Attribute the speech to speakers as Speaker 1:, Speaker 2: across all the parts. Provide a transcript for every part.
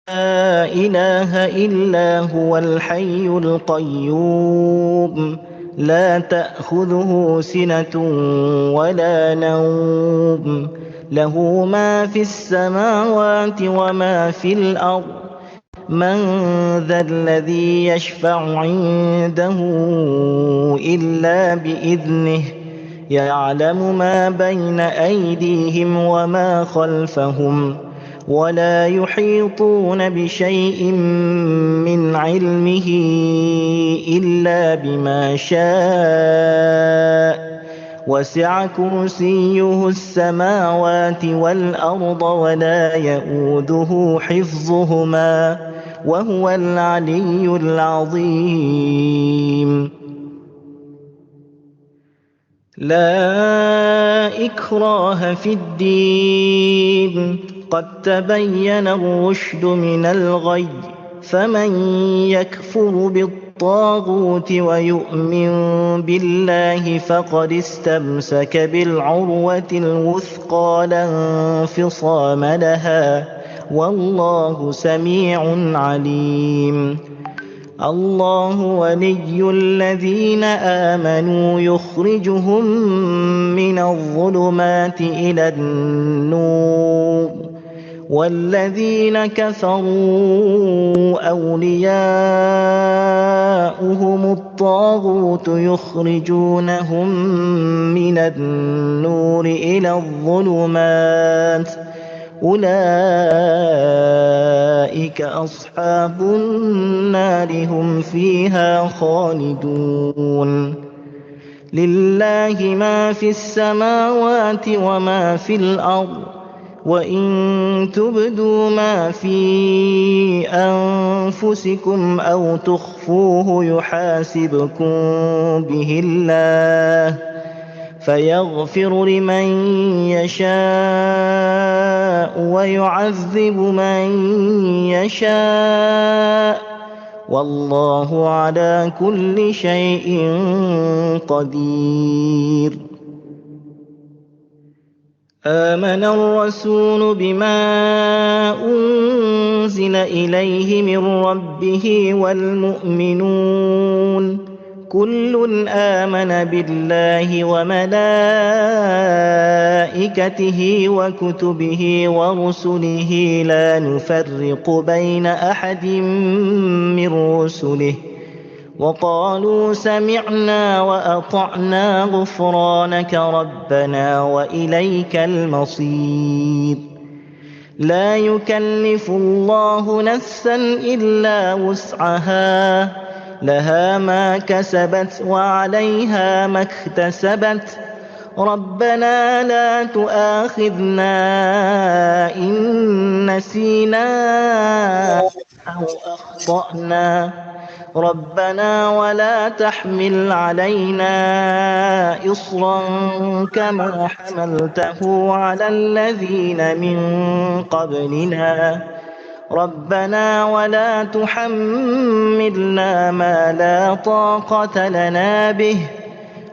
Speaker 1: إله إلا هو الحي القيوم لا تأخذه سنة ولا نوم له ما في السماوات وما في الأرض من ذا الذي يشفع عنده إلا بإذنه يعلم ما بين أيديهم وما خلفهم ولا يحيطون بشيء من علمه إلا بما شاء وسع كرسيه السماوات والأرض ولا يئوده حفظهما وهو العلي العظيم لا إكراه في الدين قد تبين الرشد من الغي فمن يكفر بالطاغوت ويؤمن بالله فقد استمسك بالعروة الوثقى لا انفصام لها والله سميع عليم الله ولي الذين آمنوا يخرجهم من الظلمات إلى النور والذين كفروا أولياؤهم الطاغوت يخرجونهم من النور إلى الظلمات أولئك أصحاب النار هم فيها خالدون لله ما في السماوات وما في الأرض وإن تبدوا ما في أنفسكم أو تخفوه يحاسبكم به الله فيغفر لمن يشاء ويعذب من يشاء والله على كل شيء قدير آمن الرسول بما أنزل إليه من ربه والمؤمنون كل آمن بالله وملائكته وكتبه ورسله لا نفرق بين أحد من رسله وقالوا سمعنا وأطعنا غفرانك ربنا وإليك المصير لا يكلف الله نفسا إلا وسعها لها ما كسبت وعليها ما اكتسبت ربنا لا تؤاخذنا إن نسينا أو أخطأنا ربنا ولا تحمل علينا إصرا كما حملته على الذين من قبلنا ربنا ولا تحملنا ما لا طاقة لنا به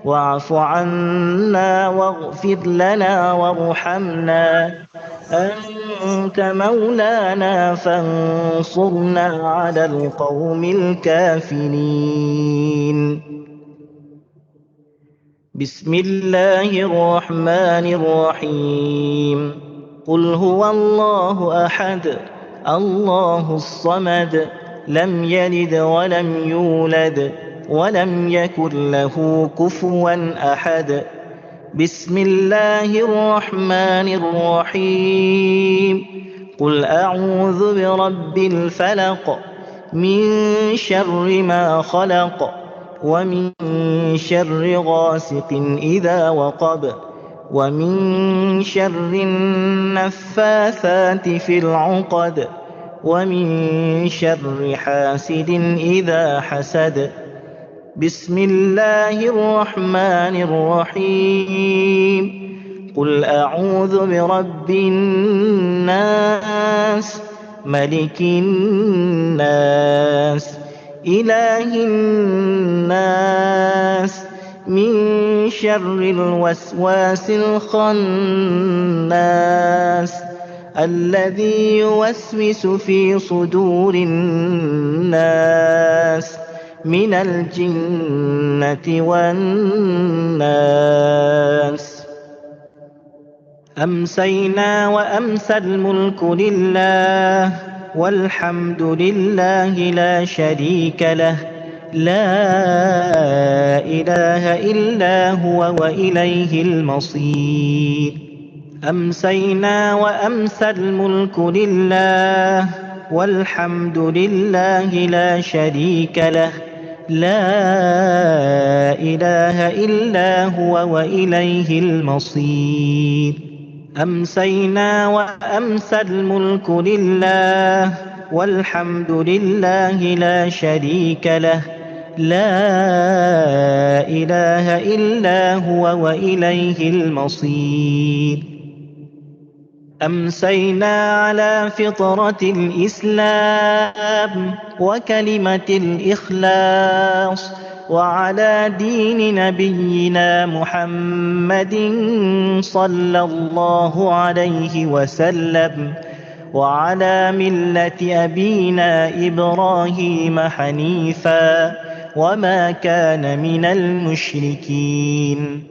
Speaker 1: واعف عنا واغفر لنا وارحمنا أنت مولانا فانصرنا على القوم الكافرين بسم الله الرحمن الرحيم قل هو الله أحد الله الصمد لم يلد ولم يولد ولم يكن له كفوا أحد بسم الله الرحمن الرحيم قل أعوذ برب الفلق من شر ما خلق ومن شر غاسق إذا وقب ومن شر النفاثات في العقد ومن شر حاسد إذا حسد بسم الله الرحمن الرحيم قل أعوذ برب الناس ملك الناس إله الناس من شر الوسواس الخناس الذي يوسوس في صدور الناس من الجنة والناس. أمسينا وأمسى الملك لله والحمد لله لا شريك له لا إله إلا هو وإليه المصير. أمسينا وأمسى الملك لله والحمد لله لا شريك له لا إله إلا هو وإليه المصير. أمسينا وأمسى الملك لله والحمد لله لا شريك له لا إله إلا هو وإليه المصير. أمسينا على فطرة الإسلام وكلمة الإخلاص وعلى دين نبينا محمد صلى الله عليه وسلم وعلى ملة أبينا إبراهيم حنيفا وما كان من المشركين.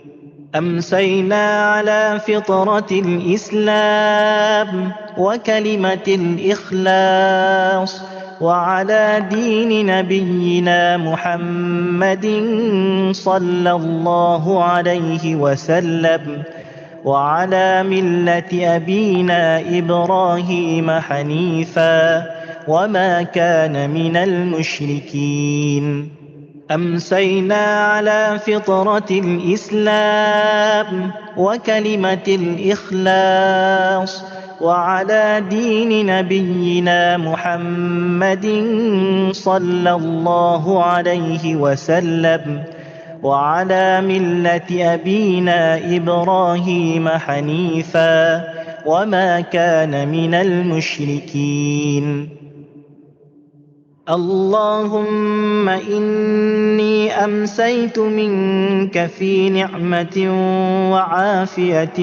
Speaker 1: أمسينا على فطرة الإسلام وكلمة الإخلاص وعلى دين نبينا محمد صلى الله عليه وسلم وعلى ملة أبينا إبراهيم حنيفا وما كان من المشركين. أمسينا على فطرة الإسلام وكلمة الإخلاص وعلى دين نبينا محمد صلى الله عليه وسلم وعلى ملة أبينا إبراهيم حنيفا وما كان من المشركين. اللهم إني أمسيت منك في نعمة وعافية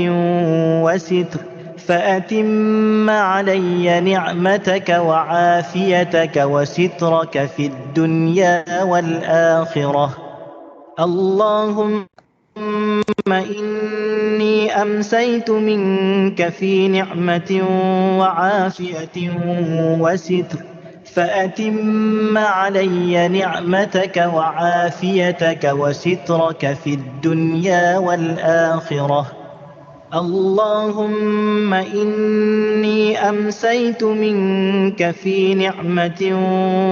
Speaker 1: وستر فأتم علي نعمتك وعافيتك وسترك في الدنيا والآخرة. اللهم إني أمسيت منك في نعمة وعافية وستر فأتم علي نعمتك وعافيتك وسترك في الدنيا والآخرة. اللهم إني أمسيت منك في نعمة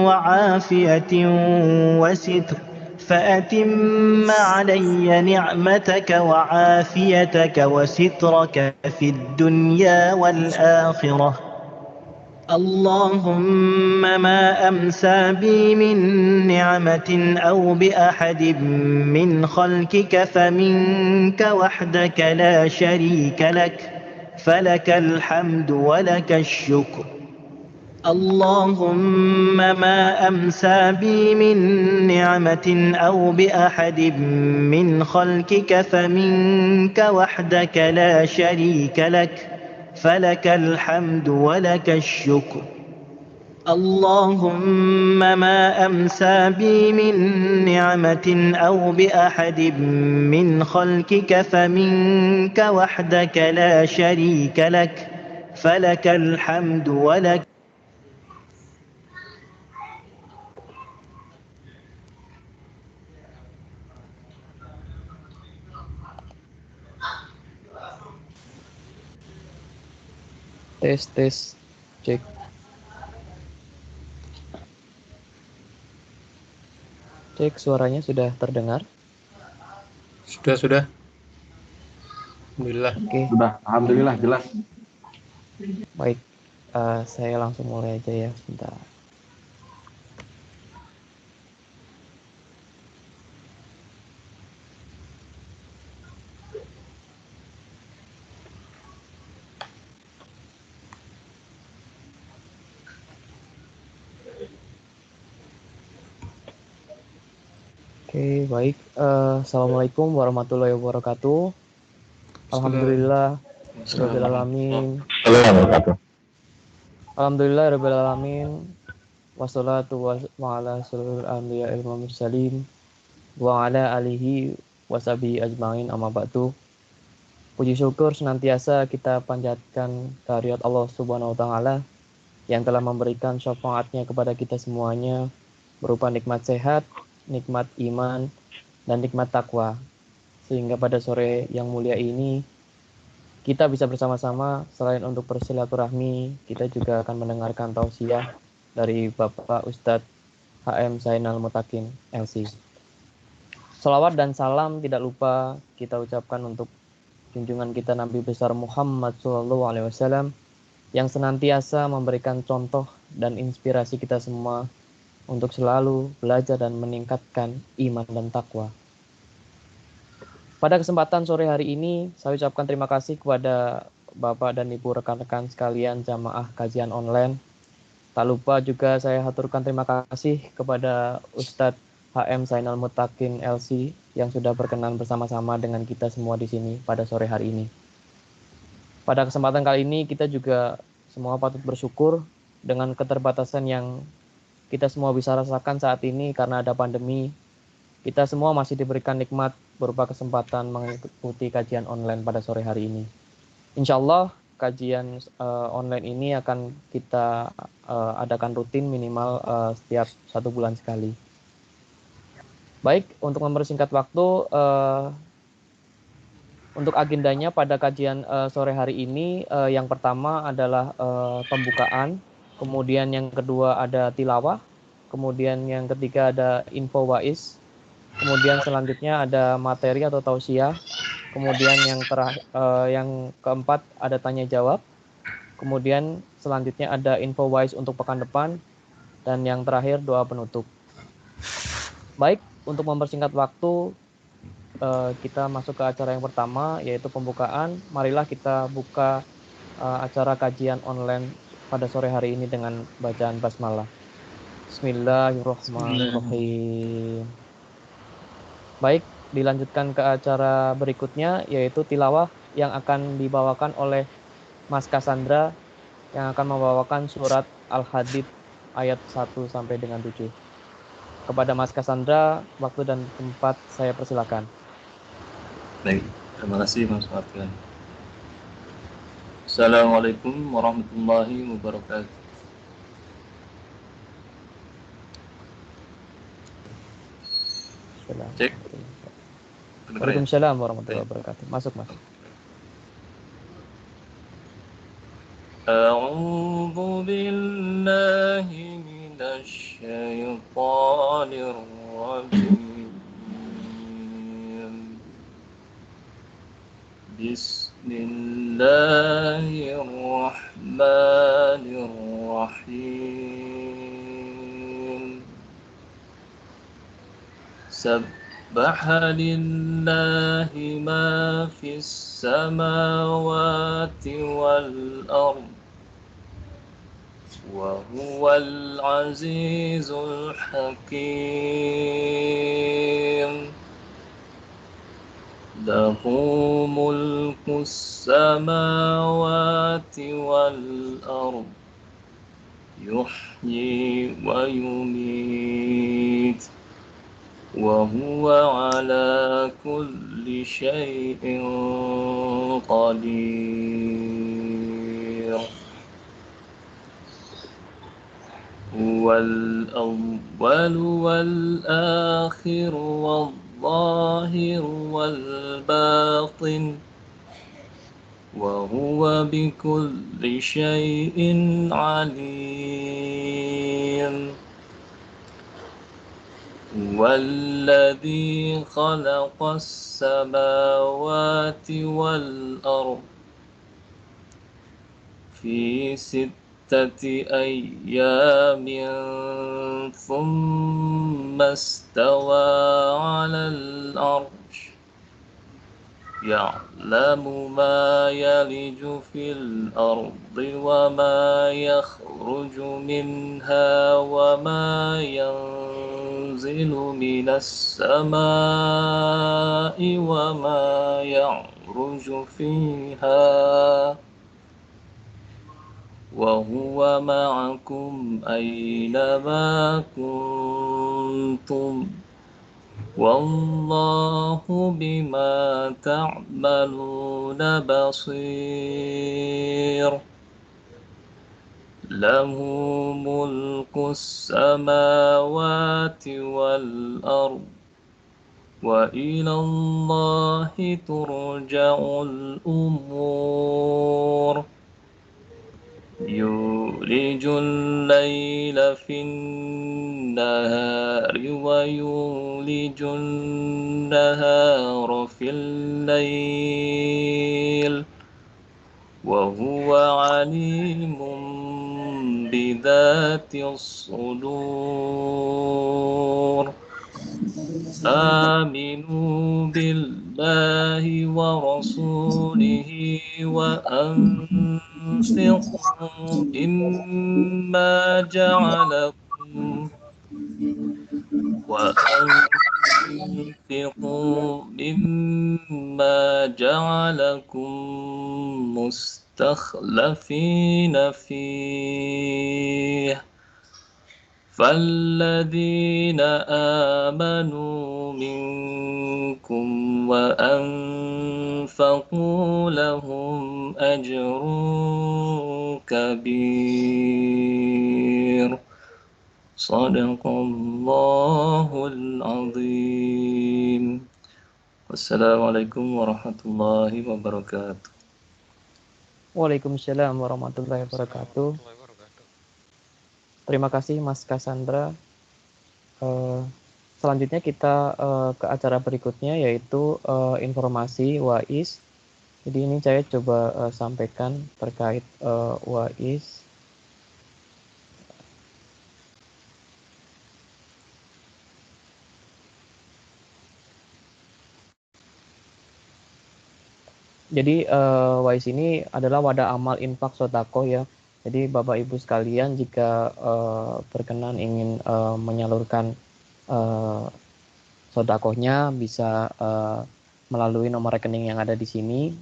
Speaker 1: وعافية وستر فأتم علي نعمتك وعافيتك وسترك في الدنيا والآخرة. اللهم ما أمسى بي من نعمة أو بأحد من خلقك فمنك وحدك لا شريك لك فلك الحمد ولك الشكر. اللهم ما أمسى بي من نعمة أو بأحد من خلقك فمنك وحدك لا شريك لك فلك الحمد ولك الشكر. اللهم ما أمسى بي من نعمة أو بأحد من خلقك فمنك وحدك لا شريك لك فلك الحمد ولك.
Speaker 2: Tes, cek. Cek, suaranya sudah terdengar?
Speaker 3: Sudah. Alhamdulillah.
Speaker 2: Oke,
Speaker 4: Sudah, alhamdulillah jelas.
Speaker 2: baik. Saya langsung mulai aja ya, sebentar. Oke, baik. Assalamualaikum warahmatullahi wabarakatuh. Alhamdulillah, rabbil alamin. Alhamdulillah rabbil alamin. Wassalatu wa ala sallallahu anbiya wal mursalin wa ala alihi washabihi ajmain amma ba'du. Puji syukur senantiasa kita panjatkan kehadirat Allah Subhanahu wa taala yang telah memberikan syafaatnya kepada kita semuanya berupa nikmat sehat, nikmat iman, dan nikmat takwa. Sehingga pada sore yang mulia ini kita bisa bersama-sama selain untuk bersilaturahmi, kita juga akan mendengarkan tausiah dari Bapak Ustadz HM Zainal Mutakin LC. Salawat dan salam tidak lupa kita ucapkan untuk junjungan kita Nabi besar Muhammad SAW yang senantiasa memberikan contoh dan inspirasi kita semua untuk selalu belajar dan meningkatkan iman dan takwa. Pada kesempatan sore hari ini, saya ucapkan terima kasih kepada Bapak dan Ibu rekan-rekan sekalian jamaah kajian online. Tak lupa juga saya haturkan terima kasih kepada Ustadz HM Zainal Mutakin LC yang sudah berkenan bersama-sama dengan kita semua di sini pada sore hari ini. Pada kesempatan kali ini kita juga semua patut bersyukur dengan keterbatasan yang kita semua bisa rasakan saat ini karena ada pandemi. Kita semua masih diberikan nikmat berupa kesempatan mengikuti kajian online pada sore hari ini. Insya Allah kajian online ini akan kita adakan rutin minimal setiap 1 bulan sekali. Baik, untuk mempersingkat waktu, untuk agendanya pada kajian sore hari ini, yang pertama adalah pembukaan, kemudian yang kedua ada tilawah, kemudian yang ketiga ada info wais, kemudian selanjutnya ada materi atau tausiah, kemudian yang keempat ada tanya jawab, kemudian selanjutnya ada info wise untuk pekan depan, dan yang terakhir doa penutup. Baik, untuk mempersingkat waktu, kita masuk ke acara yang pertama, yaitu pembukaan. Marilah kita buka acara kajian online pada sore hari ini dengan bacaan basmalah. Bismillahirrahmanirrahim. Baik, dilanjutkan ke acara berikutnya, yaitu tilawah yang akan dibawakan oleh Mas Cassandra yang akan membawakan surat Al-Hadid ayat 1 sampai dengan 7. Kepada Mas Cassandra, waktu dan tempat saya persilakan.
Speaker 4: Baik, terima kasih Mas Martin. Assalamualaikum warahmatullahi wabarakatuh. Cek.
Speaker 2: Waalaikumsalam warahmatullahi wabarakatuh. Masuk, Mas.
Speaker 4: A'udzu billahi minasy syaithanir rajim. Bismillahirrahmanirrahim. Sabbaha lillahi ma fis samawati wal ard wa huwal azizul hakim. Lahu mulkus samawati wal ard yuhyi wa yumit wa huwa ala kulli syai'in qadir. Huwal awwal wal akhir wal zahir wal batin wa huwa bikulli syai'in alim. Walladzi khalaqas samawati wal ard fi sittati ayyamin thumma istawa 'alal 'arsy ya'lamu ma yaliju fil ardi wa ma yakhruju minha wa ma yanzilu minas samai wa ma ya'ruju fiha وهو معكم أينما كنتم والله بما تعملون بصير له ملك السماوات والأرض وإلى الله ترجع الأمور يولج الليل في النهار ويولج النهار في الليل وهو عليم بذات الصدور آمنوا بالله ورسوله وأنفقوا مما جعلكم مستخلفين فيه فالذين آمنوا منكم وأنفقوا لهم أجر كبير صدق الله العظيم والسلام عليكم ورحمة الله وبركاته.
Speaker 2: Waalaikumsalam warahmatullahi wabarakatuh. Terima kasih Mas Cassandra. Selanjutnya kita ke acara berikutnya, yaitu informasi WAIS. Jadi ini saya coba sampaikan terkait WAIS. Jadi WAIS ini adalah wadah amal infak sodako ya. Jadi Bapak Ibu sekalian jika berkenan ingin menyalurkan sodakohnya bisa melalui nomor rekening yang ada di sini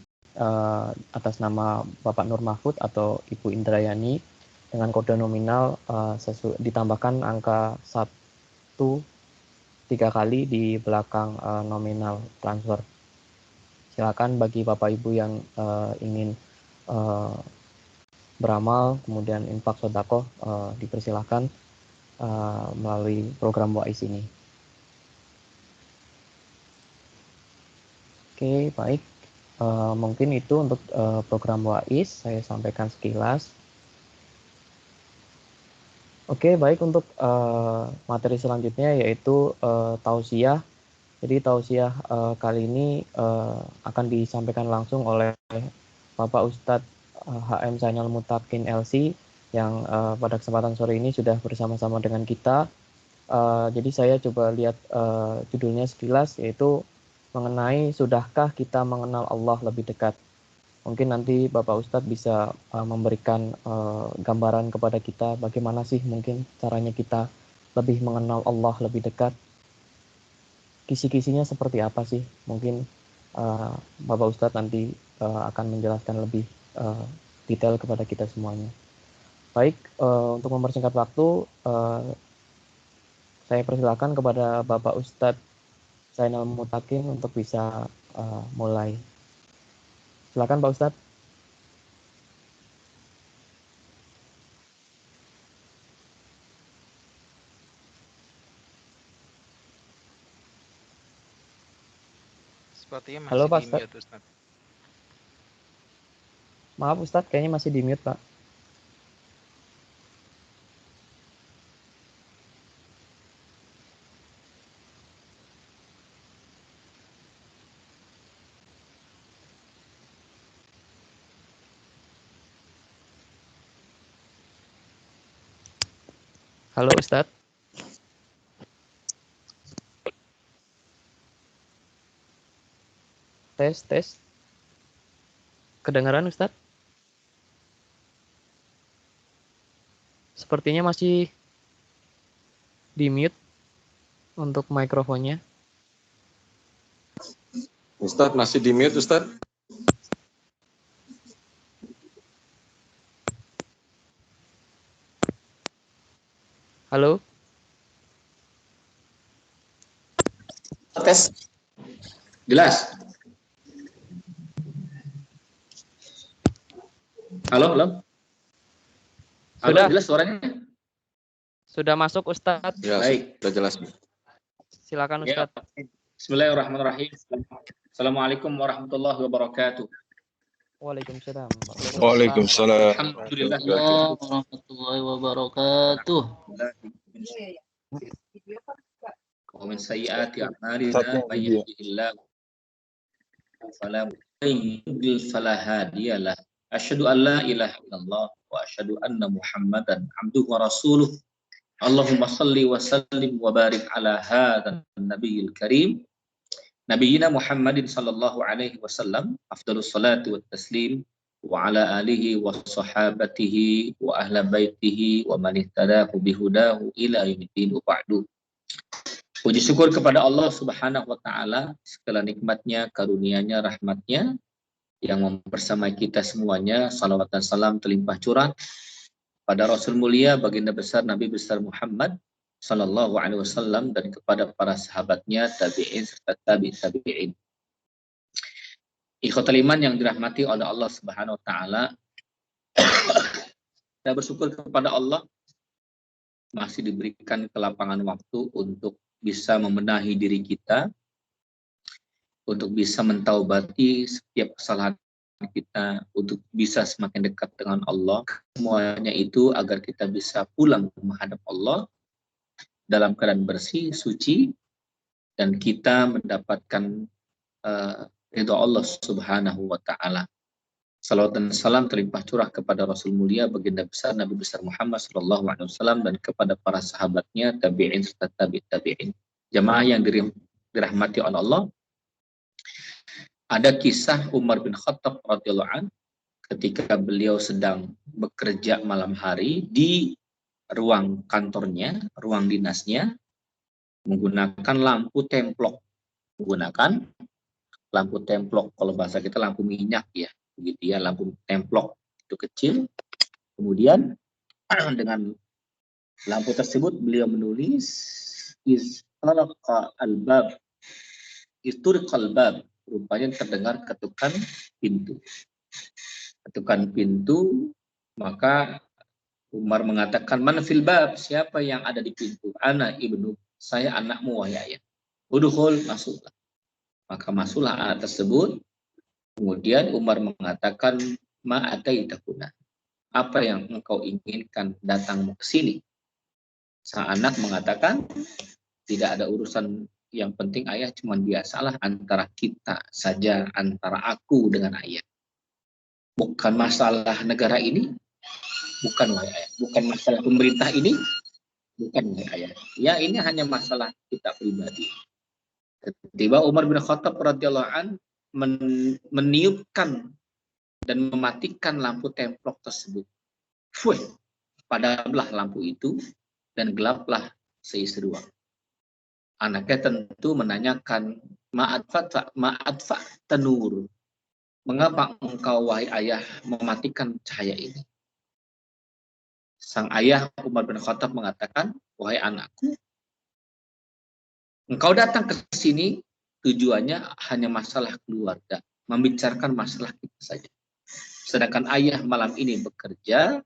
Speaker 2: atas nama Bapak Nur Mahfud atau Ibu Indrayani dengan kode nominal ditambahkan angka 1 3 kali di belakang nominal transfer. Silakan bagi Bapak Ibu yang ingin beramal kemudian infak sedekah dipersilahkan melalui program WAIS ini. Oke, baik. Mungkin itu untuk program WAIS saya sampaikan sekilas. Oke, baik, untuk materi selanjutnya yaitu tausiah. Jadi tausiah kali ini akan disampaikan langsung oleh Bapak Ustadz HM Zainal Mutakin LC yang pada kesempatan sore ini sudah bersama-sama dengan kita. Jadi saya coba lihat judulnya sekilas, yaitu mengenai sudahkah kita mengenal Allah lebih dekat. Mungkin nanti Bapak Ustadz bisa memberikan gambaran kepada kita bagaimana sih mungkin caranya kita lebih mengenal Allah lebih dekat. Kisi-kisinya seperti apa sih? Mungkin Bapak Ustadz nanti akan menjelaskan lebih detail kepada kita semuanya. Baik, untuk mempersingkat waktu, saya persilakan kepada Bapak Ustadz Zainal Mutakin untuk bisa mulai. Silakan Pak Ustadz.
Speaker 5: Sepertinya
Speaker 2: Halo
Speaker 5: masih
Speaker 2: Pak
Speaker 5: di
Speaker 2: Ustadz.
Speaker 5: mute, Ustadz.
Speaker 2: Maaf Ustadz, kayaknya masih di mute Pak. Halo Ustadz. Tes. Kedengaran Ustadz? Sepertinya masih di mute untuk mikrofonnya.
Speaker 3: Ustadz masih di mute, Ustadz.
Speaker 2: Halo?
Speaker 3: Tes. Jelas? Halo, halo. Halo,
Speaker 2: Sudah.
Speaker 3: jelas suaranya?
Speaker 2: Sudah masuk Ustadz.
Speaker 3: Ya, baik, sudah jelas.
Speaker 2: Silakan
Speaker 3: Ya.
Speaker 2: Ustadz.
Speaker 3: Bismillahirrahmanirrahim. Assalamualaikum warahmatullahi wabarakatuh.
Speaker 2: Waalaikumsalam.
Speaker 5: Waalaikumsalam.
Speaker 3: Alhamdulillah
Speaker 6: warahmatullahi wabarakatuh.
Speaker 3: wa min sayyiati a'malina may yahdihillahu fala mudilla fala hadiyalah. Asyhadu an la ilaha illallah wa asyhadu anna Muhammadan abduhu wa rasuluh. Allahumma salli wa sallim wa barik ala hadzal nabiyil karim. Nabiyina Muhammadin sallallahu alaihi wasallam afdhalus salati wat taslim wa ala alihi wa sahabatihi wa ahla baitihi wa man ihtadahu bihudahu ila yaumiddin ba'du. Puji syukur kepada Allah Subhanahu wa taala, segala nikmatnya, karunia-Nya, rahmat-Nya yang mempersamai kita semuanya. Salawat dan salam terlimpah curah pada Rasul mulia, baginda besar Nabi besar Muhammad sallallahu alaihi wasallam, dan kepada para sahabatnya, tabi'in serta tabi'in. Ikhwatul iman yang dirahmati oleh Allah Subhanahu wa taala, kita bersyukur kepada Allah masih diberikan kelapangan waktu untuk bisa membenahi diri kita, untuk bisa mentaubati setiap kesalahan kita, untuk bisa semakin dekat dengan Allah. Semuanya itu agar kita bisa pulang menghadap Allah dalam keadaan bersih, suci, dan kita mendapatkan ridha Allah Subhanahu wa taala. Salawat dan salam terlimpah curah kepada Rasul mulia, baginda besar Nabi besar Muhammad sallallahu alaihi wasallam, dan kepada para sahabatnya, tabi'in serta tabi'in. Jamaah yang dirahmati oleh Allah, ada kisah Umar bin Khattab radhiyallahu anhu ketika beliau sedang bekerja malam hari di ruang kantornya, ruang dinasnya, menggunakan lampu templok. Kalau bahasa kita lampu minyak ya, begitu ya, lampu templok itu kecil. Kemudian dengan lampu tersebut beliau menulis istaraqa albab, isturiqal bab, rupanya terdengar ketukan pintu. Maka Umar mengatakan, man fil bab, siapa yang ada di pintu? Ana ibnu, saya anakmu wahai ayah. Udkhul, masuklah. Maka masuklah anak tersebut. Kemudian Umar mengatakan, ma ataitakuna, apa yang engkau inginkan datangmu ke sini? Sang anak mengatakan, tidak ada urusan, yang penting ayah, cuman biasalah antara kita saja, antara aku dengan ayah. Bukan masalah negara ini, bukan wahai ayah. Bukan masalah pemerintah ini, bukan wahai ayah. Ya, ini hanya masalah kita pribadi. Tiba Umar bin Khattab radhiyallahu anhu meniupkan dan mematikan lampu templok tersebut. Padamlah lampu itu dan gelaplah seisi ruang. Anaknya tentu menanyakan, ma'atfa tanur, mengapa engkau wahai ayah mematikan cahaya ini? Sang ayah Umar bin Khattab mengatakan, wahai anakku, engkau datang ke sini tujuannya hanya masalah keluarga, membicarakan masalah kita saja. Sedangkan ayah malam ini bekerja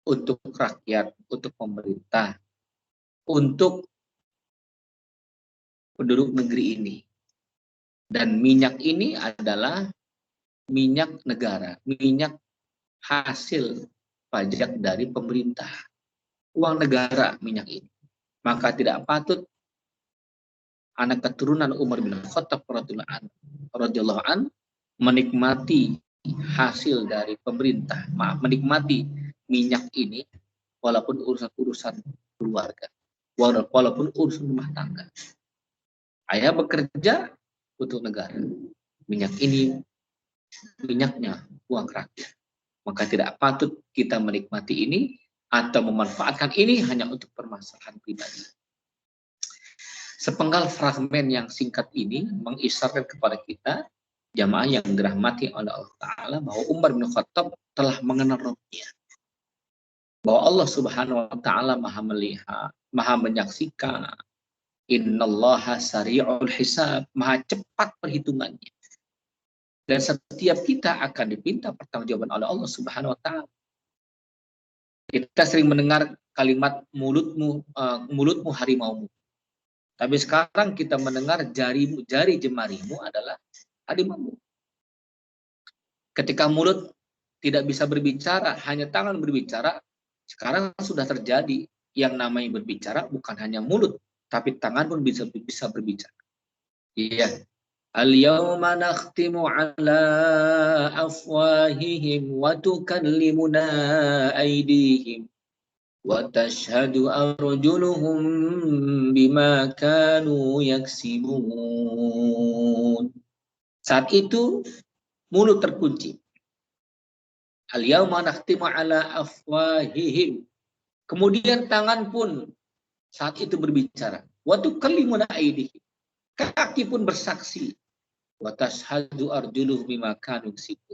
Speaker 3: untuk rakyat, untuk pemerintah, untuk penduduk negeri ini. Dan minyak ini adalah minyak negara, minyak hasil pajak dari pemerintah, uang negara minyak ini. Maka tidak patut anak keturunan Umar bin Khattab radhiyallahu anhu menikmati hasil dari pemerintah, menikmati minyak ini walaupun urusan keluarga, walaupun urusan rumah tangga. Ayah bekerja untuk negara, minyak ini minyaknya uang rakyat. Maka tidak patut kita menikmati ini atau memanfaatkan ini hanya untuk permasalahan pribadi. Sepenggal fragmen yang singkat ini mengisyaratkan kepada kita, jamaah yang dirahmati oleh Allah Ta'ala, bahwa Umar bin Khattab telah mengenal Rabbnya. bahwa Allah Subhanahu wa taala Maha melihat, Maha menyaksikan. Innallaha sari'ul hisab, Maha cepat perhitungannya. Dan setiap kita akan diminta pertanggungjawaban oleh Allah Subhanahu wa taala. Kita sering mendengar kalimat mulutmu harimaumu. Tapi sekarang kita mendengar jari jemarimu adalah harimaumu. Ketika mulut tidak bisa berbicara, hanya tangan berbicara, sekarang sudah terjadi yang namanya berbicara bukan hanya mulut, tapi tangan pun bisa berbicara. Iya. Al-yawma nakhtimu ala afwahihim wa tukallimuna aydihim wa tashhadu arjuluhum bima kanu yaksibun. Saat itu mulut terkunci. Al-yawma nakhtimu ala afwahihim. Kemudian tangan pun saat itu berbicara. Wa tukallimuna aydihim. Kaki pun bersaksi. Wa tashhadu arjuluhum bima kanu yaksibun.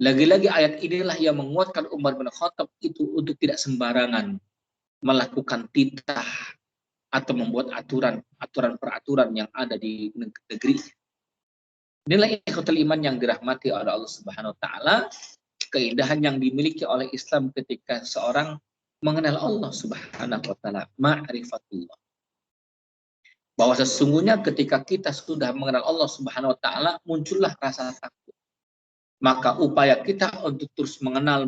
Speaker 3: Lagi-lagi ayat inilah yang menguatkan Umar bin Khattab itu untuk tidak sembarangan melakukan titah atau membuat aturan-peraturan yang ada di negeri. Inilah ikhwatul iman yang dirahmati oleh Allah Subhanahu wa taala, keindahan yang dimiliki oleh Islam ketika seorang mengenal Allah Subhanahu wa taala, ma'rifatullah. Bahwa sesungguhnya ketika kita sudah mengenal Allah Subhanahu wa taala, muncullah rasa takut. Maka upaya kita untuk terus mengenal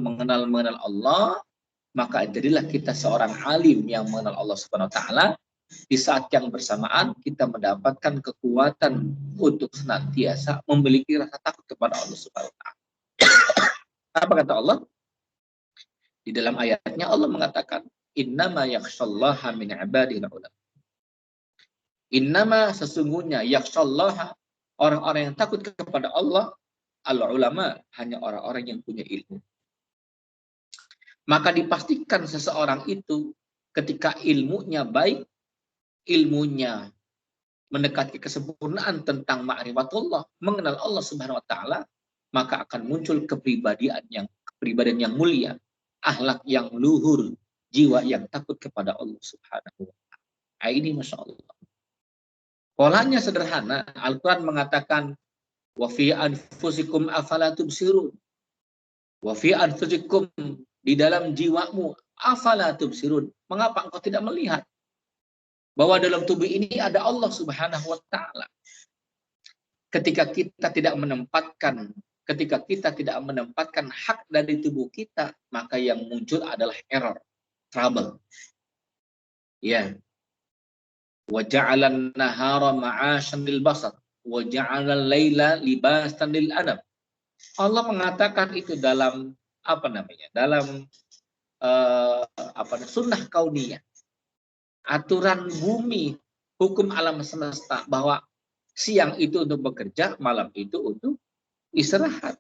Speaker 3: Allah, maka jadilah kita seorang alim yang mengenal Allah Subhanahu wa taala. Di saat yang bersamaan kita mendapatkan kekuatan untuk senantiasa memiliki rasa takut kepada Allah Subhanahu wa taala. Apa kata Allah? Di dalam ayatnya Allah mengatakan, innama yakhshallaha min ibadihi ulama. Innama sesungguhnya yakhshallaha, orang-orang yang takut kepada Allah, al-ulama, hanya orang-orang yang punya ilmu. Maka dipastikan seseorang itu ketika ilmunya baik, ilmunya mendekati kesempurnaan tentang ma'rifatullah, mengenal Allah Subhanahu wa taala, maka akan muncul kepribadian yang mulia, akhlak yang luhur, jiwa yang takut kepada Allah Subhanahu wa taala. Ini Masya Allah. Polanya sederhana. Al-Quran mengatakan, wa fi anfusikum afala tubsirun. Wa fi anfusikum, di dalam jiwamu, afala tubsirun. Mengapa engkau tidak melihat bahwa dalam tubuh ini ada Allah Subhanahu wa taala? Ketika kita tidak menempatkan hak dari tubuh kita, maka yang muncul adalah error, trouble. Ya. Wa ja'alan nahara ma'asyan lil basar wa ja'alal laila libasan lil anam. Allah mengatakan itu dalam sunnah kauniyah, aturan bumi, hukum alam semesta, bahwa siang itu untuk bekerja, malam itu untuk istirahat.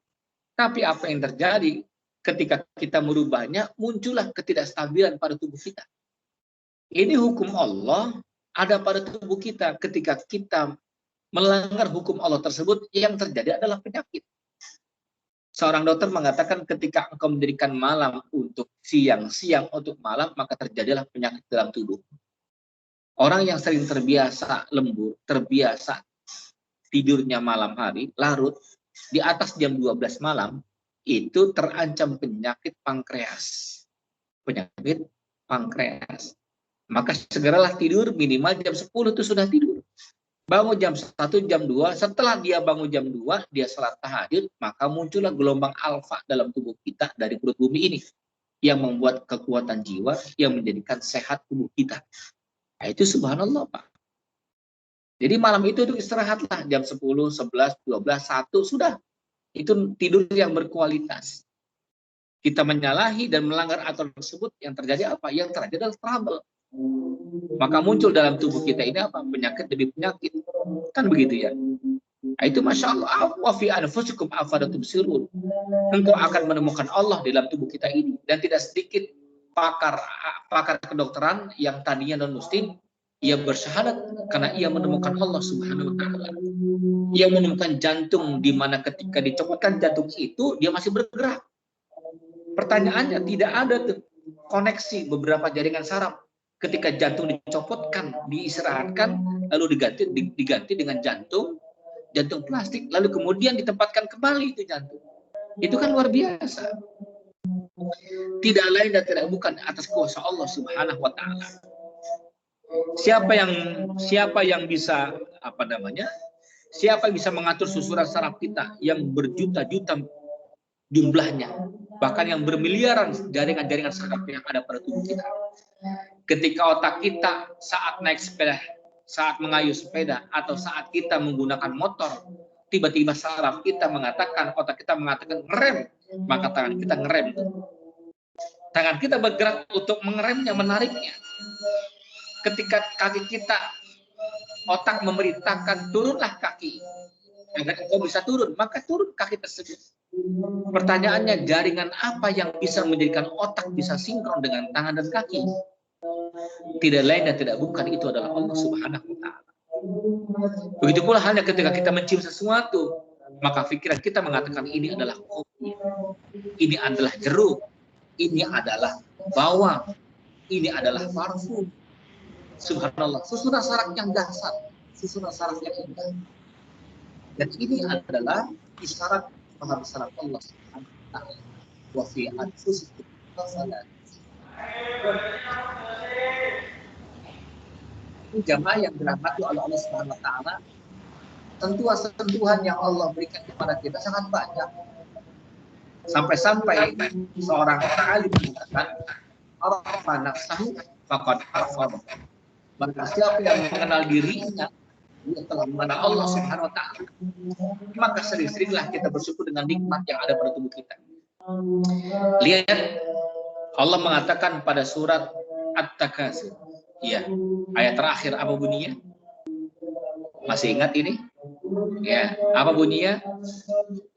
Speaker 3: Tapi apa yang terjadi ketika kita merubahnya, muncullah ketidakstabilan pada tubuh kita. Ini hukum Allah ada pada tubuh kita. Ketika kita melanggar hukum Allah tersebut, yang terjadi adalah penyakit. Seorang dokter mengatakan ketika engkau mendirikan malam untuk siang, siang untuk malam, maka terjadilah penyakit dalam tubuh. Orang yang sering terbiasa lembur, terbiasa tidurnya malam hari, larut, di atas jam 12 malam, itu terancam penyakit pankreas. Penyakit pankreas. Maka segeralah tidur, minimal jam 10 itu sudah tidur. Bangun jam 1, jam 2, setelah dia bangun jam 2, dia salat tahajud, maka muncullah gelombang alfa dalam tubuh kita dari perut bumi ini, yang membuat kekuatan jiwa, yang menjadikan sehat tubuh kita. Nah, itu subhanallah, Pak. Jadi malam itu istirahatlah, jam 10, 11, 12, 1, sudah. Itu tidur yang berkualitas. Kita menyalahi dan melanggar aturan tersebut, yang terjadi apa? Yang terjadi adalah trouble. Maka muncul dalam tubuh kita ini apa? Penyakit demi penyakit. Kan begitu ya? Nah, itu Masya Allah. Wa fi anfusikum afala tubsirun. Engkau akan menemukan Allah dalam tubuh kita ini. Dan tidak sedikit pakar kedokteran yang tadinya non-muslim, ia bersyahadat karena ia menemukan Allah Subhanahu wa taala. Ia menemukan jantung, di mana ketika dicopotkan jantung itu, dia masih bergerak. Pertanyaannya, tidak ada tuh koneksi beberapa jaringan saraf. Ketika jantung dicopotkan, diistirahatkan, lalu diganti dengan jantung plastik, lalu kemudian ditempatkan kembali itu jantung. Itu kan luar biasa. Tidak lain dan tidak bukan atas kuasa Allah Subhanahu wa taala. Siapa yang bisa Siapa yang bisa mengatur susunan saraf kita yang berjuta-juta jumlahnya, bahkan yang bermiliaran jaringan-jaringan saraf yang ada pada tubuh kita. Ketika otak kita saat naik sepeda, saat mengayuh sepeda, atau saat kita menggunakan motor, tiba-tiba saraf kita mengatakan, otak kita mengatakan ngerem, maka tangan kita ngerem. Tangan kita bergerak untuk mengeremnya, menariknya. Ketika kaki kita, otak memerintahkan turunlah kaki agar engkau bisa turun, maka turun kaki tersebut. Pertanyaannya, jaringan apa yang bisa menjadikan otak bisa sinkron dengan tangan dan kaki? Tidak lain dan tidak bukan, itu adalah Allah Subhanahu wa taala. Begitu pula halnya ketika kita mencium sesuatu, maka pikiran kita mengatakan ini adalah kopi, ini adalah jeruk, ini adalah bawang, ini adalah parfum. Subhanallah, susunan saraf yang dahsyat, susunan saraf yang indah. Dan ini adalah isyarat maha besar Allah Subhanahu wa taala. Wa fi anfusikum afala tubsirun. Jamaah yang dirahmati oleh Allah Subhanahu wa taala, tentu sentuhan yang Allah berikan kepada kita sangat banyak. Sampai-sampai seorang alim mengatakan, "Arafa nafsahu faqad arafa." Maka siapa yang mengenal dirinya, dia telah mengenal Allah Subhanahu wa taala. Maka sering-seringlah kita bersyukur dengan nikmat yang ada pada tubuh kita. Lihat, Allah mengatakan pada surat At-Takasur. Ya, ayat terakhir apa bunyinya? Masih ingat ini? Ya, apa bunyinya?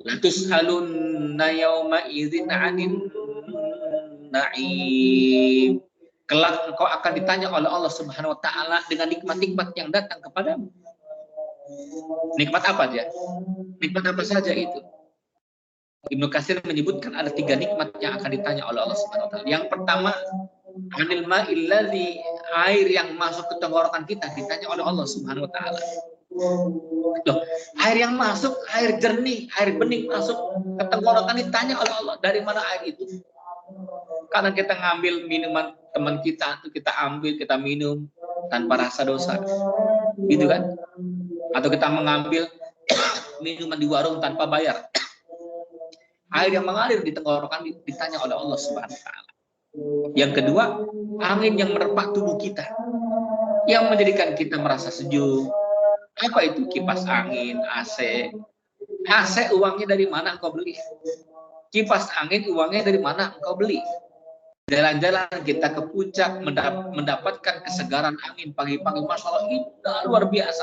Speaker 3: La tus'alunna yauma idzin 'anil na'im. Kelak engkau akan ditanya oleh Allah Subhanahu wa taala dengan nikmat-nikmat yang datang kepadamu. Nikmat apa aja? Nikmat apa saja itu? Ibnu Katsir menyebutkan ada 3 nikmat yang akan ditanya oleh Allah Subhanahu wa taala. Yang pertama, anil ma'il ladzi, air yang masuk ke tenggorokan kita ditanya oleh Allah Subhanahu wa taala. Loh, air yang masuk, air jernih, air bening masuk ke tenggorokan ditanya oleh Allah, dari mana air itu? Karena kita ngambil minuman teman kita, itu kita ambil, kita minum tanpa rasa dosa, gitu kan? Atau kita mengambil minuman di warung tanpa bayar. Air yang mengalir di tenggorokan ditanya oleh Allah Subhanahu wa taala. Yang kedua, angin yang menerpa tubuh kita, yang menjadikan kita merasa sejuk. Apa itu? Kipas angin, AC. AC uangnya dari mana engkau beli? Kipas angin uangnya dari mana engkau beli? Jalan-jalan kita ke puncak mendapatkan kesegaran angin pagi-pagi, Masya Allah, indah luar biasa.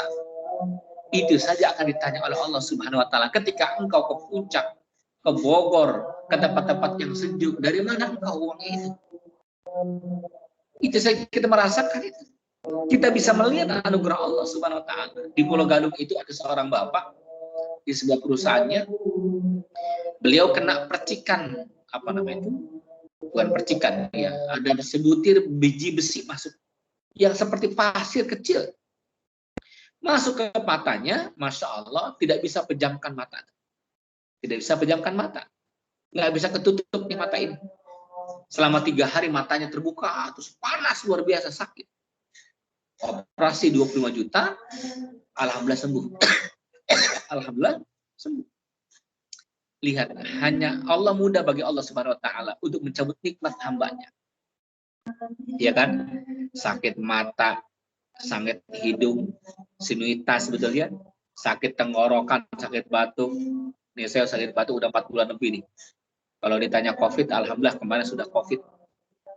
Speaker 3: Itu saja akan ditanya oleh Allah Subhanahu wa taala. Ketika engkau ke puncak, ke Bogor, ke tempat-tempat yang sejuk, dari mana engkau uangnya itu? Itu saja kita merasakan itu. Kita bisa melihat anugerah Allah Subhanahu wa taala. Di Pulau Gadung itu ada seorang bapak di sebuah perusahaannya. Beliau kena percikan, apa namanya itu? Bukan percikan, ya, ada sebutir biji besi masuk yang seperti pasir kecil masuk ke matanya. Masya Allah, tidak bisa pejamkan mata, tidak bisa pejamkan mata, nggak bisa ketutup nih mata ini. Selama 3 hari matanya terbuka, terus panas luar biasa, sakit. Operasi 25 juta, alhamdulillah sembuh. Alhamdulillah sembuh. Lihat, hanya Allah mudah bagi Allah Subhanahu wa taala untuk mencabut nikmat hambanya. Ya kan? Sakit mata, sakit hidung, sinuitas, betul ya? Sakit tenggorokan, sakit batuk. Nih saya sakit batuk udah 4 bulan lebih nih. Kalau ditanya COVID, alhamdulillah kemarin sudah COVID.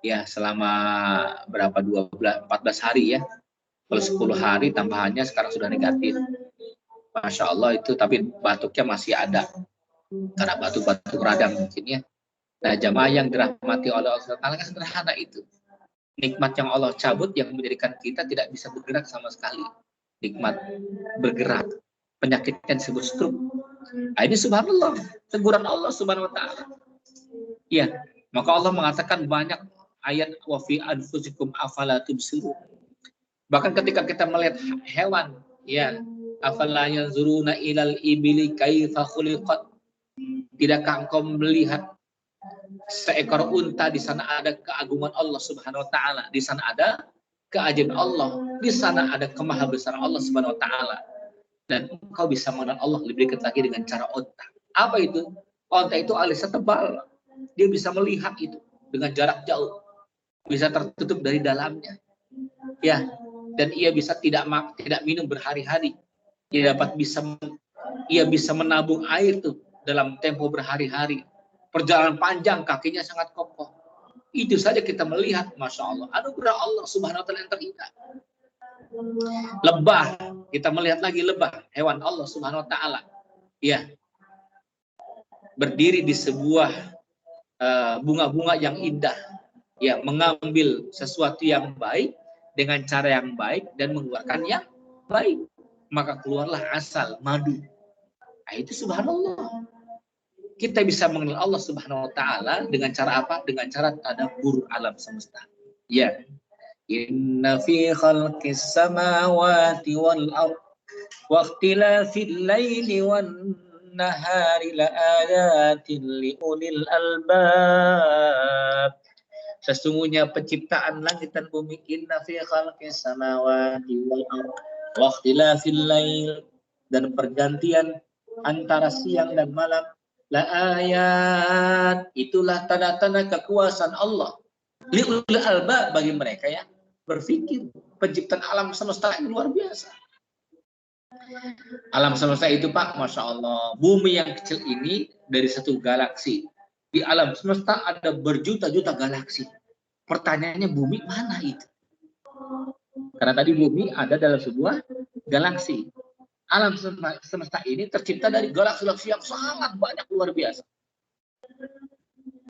Speaker 3: Ya, selama berapa, 14 hari ya. Kalau 10 hari tambahannya sekarang sudah negatif. Masya Allah itu, tapi batuknya masih ada. Karena batuk-batuk radang mungkin ya. Nah, jamaah yang dirahmati oleh Allah Taala, sederhana itu. Nikmat yang Allah cabut yang menjadikan kita tidak bisa bergerak sama sekali. Nikmat bergerak. Penyakitnya disebut stroke. Nah, ini subhanallah, teguran Allah Subhanahu wa taala. Iya, maka Allah mengatakan banyak ayat wa fi anfusikum afala tubsirun. Bahkan ketika kita melihat hewan, ya, afala yanzuruna ilal ibili kaifa khuliqat. Tidakkah engkau melihat seekor unta, di sana ada keagungan Allah Subhanahu wa taala, di sana ada keajaiban Allah, di sana ada kemahabesaraan Allah Subhanahu wa taala. Dan engkau bisa mengenal Allah lebih dekat lagi dengan cara unta. Apa itu? Unta itu alisnya tebal. Dia bisa melihat itu dengan jarak jauh. Bisa tertutup dari dalamnya. Ya, dan ia bisa tidak minum berhari-hari. Ia bisa menabung air tuh dalam tempo berhari-hari. Perjalanan panjang, kakinya sangat kokoh. Itu saja kita melihat, Masya Allah, anugerah Allah Subhanahu wa taala yang terindah. Lebah, kita melihat lagi lebah, hewan Allah Subhanahu wa taala. Ya. Berdiri di sebuah bunga-bunga yang indah. Ya, mengambil sesuatu yang baik dengan cara yang baik dan mengeluarkan yang baik. Maka keluarlah asal madu. Nah, itu subhanallah. Kita bisa mengenal Allah Subhanahu wa taala dengan cara apa? Dengan cara tadabbur alam semesta. Ya. Inna fi khalqis samawati wal ardh wa ikhtilafil laili wan nahari la ayatin li ulil albab. Sesungguhnya penciptaan langit dan bumi, inna fi khalqis samawati wal ardh wa ikhtilafil lail, dan pergantian antara siang dan malam, la ayat, itulah tanda-tanda kekuasaan Allah li ulil albab, bagi mereka yang berpikir. Penciptaan alam semesta ini luar biasa. Alam semesta itu, Pak, Masya Allah, bumi yang kecil ini dari satu galaksi. Di alam semesta ada berjuta-juta galaksi. Pertanyaannya, bumi mana itu? Karena tadi bumi ada dalam sebuah galaksi. Alam semesta ini tercipta dari galaksi-galaksi yang sangat banyak, luar biasa.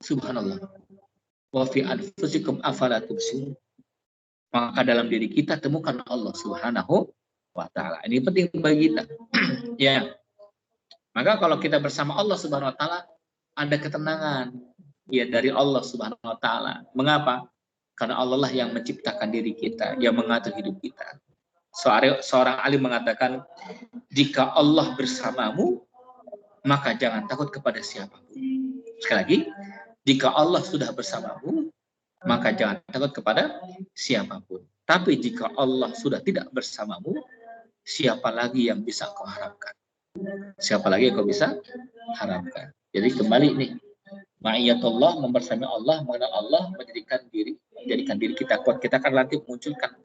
Speaker 3: Subhanallah. Wa fi anfusikum afala tubsirun. Maka dalam diri kita temukan Allah Subhanahu wa taala. Ini penting bagi kita. Ya. Maka kalau kita bersama Allah Subhanahu wa taala, ada ketenangan ya dari Allah Subhanahu wa taala. Mengapa? Karena Allah lah yang menciptakan diri kita, yang mengatur hidup kita. Seorang alim mengatakan, jika Allah bersamamu, maka jangan takut kepada siapapun. Sekali lagi, jika Allah sudah bersamamu, maka jangan takut kepada siapapun. Tapi jika Allah sudah tidak bersamamu, siapa lagi yang bisa kau harapkan? Siapa lagi yang kau bisa harapkan? Jadi kembali nih, ma'iyatullah, membersami Allah, mengenal Allah, menjadikan diri kita kuat. Kita akan nanti munculkan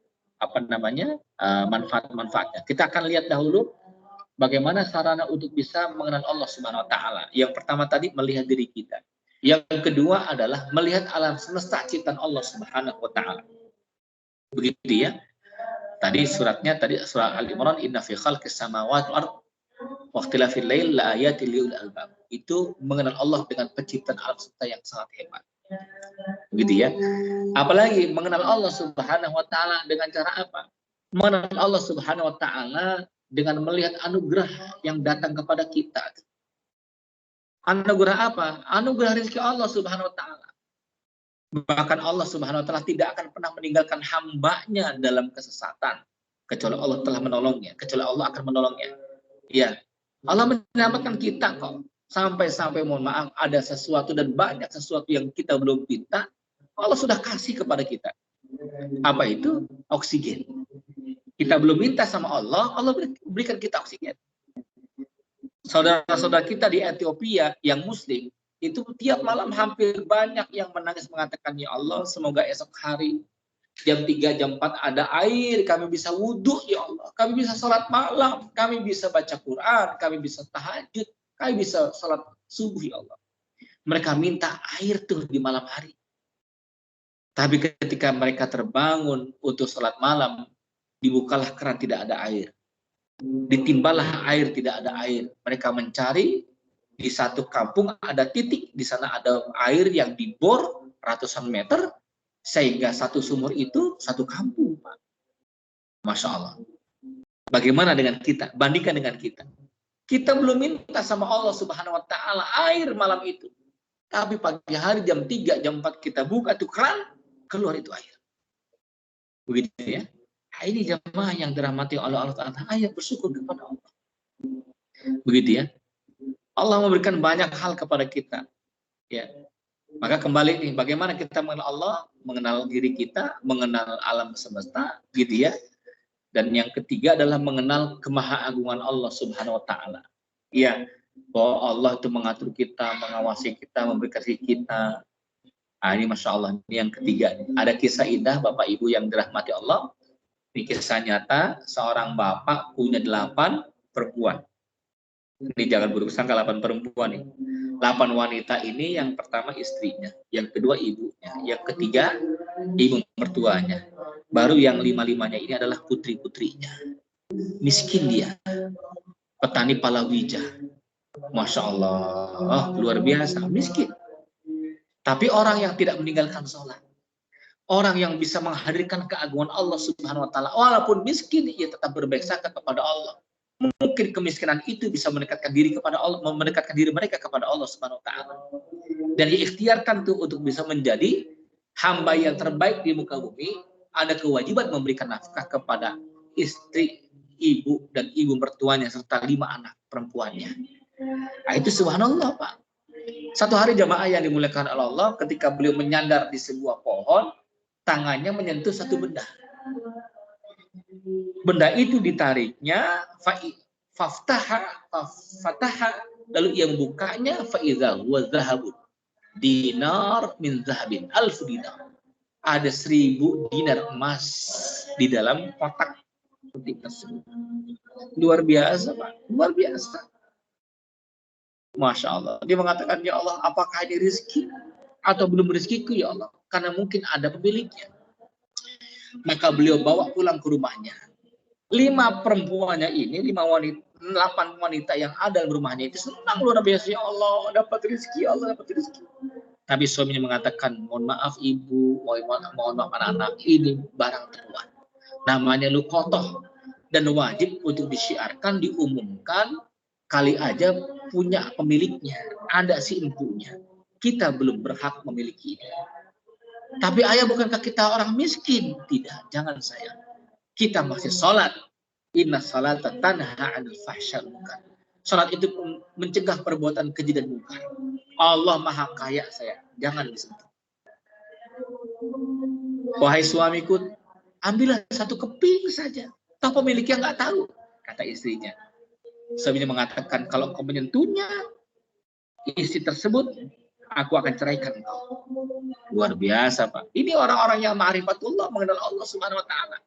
Speaker 3: manfaat-manfaatnya. Kita akan lihat dahulu bagaimana sarana untuk bisa mengenal Allah Subhanahu wa taala. Yang pertama tadi melihat diri kita. Yang kedua adalah melihat alam semesta ciptaan Allah Subhanahu wa taala. Begitu ya. Tadi surah Al-Imran, inna fi khalqis samawati wal ardh wa ikhtilafil lail la ayatin liul albab. Itu mengenal Allah dengan penciptaan alam semesta yang sangat hebat. Begitu ya. Apalagi mengenal Allah Subhanahu wa taala dengan cara apa? Mengenal Allah Subhanahu wa taala dengan melihat anugerah yang datang kepada kita. Anugerah apa? Anugerah rezeki Allah Subhanahu wa taala. Bahkan Allah Subhanahu wa taala tidak akan pernah meninggalkan hambanya dalam kesesatan kecuali Allah telah menolongnya, kecuali Allah akan menolongnya. Ya. Allah menyelamatkan kita kok. Sampai mohon maaf ada sesuatu dan banyak sesuatu yang kita belum minta, Allah sudah kasih kepada kita. Apa itu? Oksigen. Kita belum minta sama Allah, Allah berikan kita oksigen. Saudara-saudara kita di Ethiopia yang muslim, itu tiap malam hampir banyak yang menangis mengatakan, ya Allah, semoga esok hari jam 3, jam 4 ada air, kami bisa wudhu, ya Allah. Kami bisa sholat malam, kami bisa baca Quran, kami bisa tahajud, kami bisa sholat subuh, ya Allah. Mereka minta air tuh di malam hari. Tapi ketika mereka terbangun untuk sholat malam, dibukalah keran, tidak ada air. Ditimbalah air, tidak ada air. Mereka mencari, di satu kampung ada titik, di sana ada air yang dibor ratusan meter, sehingga satu sumur itu satu kampung, Pak. Masya Allah. Bagaimana dengan kita? Bandingkan dengan kita. Kita belum minta sama Allah Subhanahu wa taala air malam itu. Tapi pagi hari jam 3, jam 4 kita buka tuh keran, keluar itu air. Begitu ya. Nah, ini jamaah yang dirahmati oleh Allah Ta'ala. Ayo bersyukur kepada Allah. Begitu ya. Allah memberikan banyak hal kepada kita. Ya. Maka kembali nih, bagaimana kita mengenal Allah, mengenal diri kita, mengenal alam semesta, gitu ya. Dan yang ketiga adalah mengenal kemahaagungan Allah Subhanahu wa taala. Ya, bahwa Allah itu mengatur kita, mengawasi kita, memberi kasih kita. Nah, ini Masya Allah, ini yang ketiga. Ada kisah indah Bapak Ibu yang dirahmati Allah. Ini kisah nyata, seorang bapak punya 8 perempuan. Ini jangan buruk sangka 8 perempuan nih. 8 wanita ini yang pertama istrinya, yang kedua ibunya, yang ketiga ibu mertuanya. Baru yang 5-5-nya ini adalah putri-putrinya. Miskin dia. Petani palawija. Masya Allah, luar biasa, miskin. Tapi orang yang tidak meninggalkan sholat. Orang yang bisa menghadirkan keagungan Allah Subhanahu wa taala. Walaupun miskin, ia tetap berbaik sangka kepada Allah. Mungkin kemiskinan itu bisa mendekatkan diri kepada Allah, mendekatkan diri mereka kepada Allah Subhanahu wa taala. Dan diikhtiarkan tuh untuk bisa menjadi hamba yang terbaik di muka bumi, ada kewajiban memberikan nafkah kepada istri, ibu dan ibu mertuanya serta 5 anak perempuannya. Nah, itu subhanallah, Pak. Satu hari jamaah yang dimuliakan oleh Allah, ketika beliau menyandar di sebuah pohon, tangannya menyentuh satu benda. Benda itu ditariknya, fataha, lalu ia membukanya, faidza huwa zahabun, dinar min zahabin, 1000 dinar. Ada 1000 dinar emas di dalam kotak putih tersebut. Luar biasa, Pak. Luar biasa. Masya Allah. Dia mengatakan, ya Allah, apakah ini rezeki atau belum rezekiku ya Allah? Karena mungkin ada pemiliknya. Maka beliau bawa pulang ke rumahnya. 5 perempuannya ini, 8 wanita yang ada di rumahnya itu senang luar biasa. Ya Allah, dapat rezeki, Allah dapat rezeki. Tapi suaminya mengatakan, mohon maaf ibu, mohon maaf anak-anak, ini barang terbuat. Namanya luqotoh. Dan wajib untuk disiarkan, diumumkan, kali aja punya pemiliknya, ada si empunya. Kita belum berhak memiliki ini. Tapi ayah, bukankah kita orang miskin? Tidak, jangan sayang. Kita masih sholat. Inna sholata tanha 'anil fahsya'i wal munkar. Sholat itu mencegah perbuatan keji dan mungkar. Allah maha kaya saya, jangan disentuh. Wahai suamiku, ambillah 1 keping saja. Toh pemiliknya nggak tahu, kata istrinya. Suaminya mengatakan, kalau kau menyentuhnya, istri tersebut, aku akan ceraikan kau. Luar biasa, Pak. Ini orang-orang yang ma'rifatullah, mengenal Allah Subhanahu wa taala.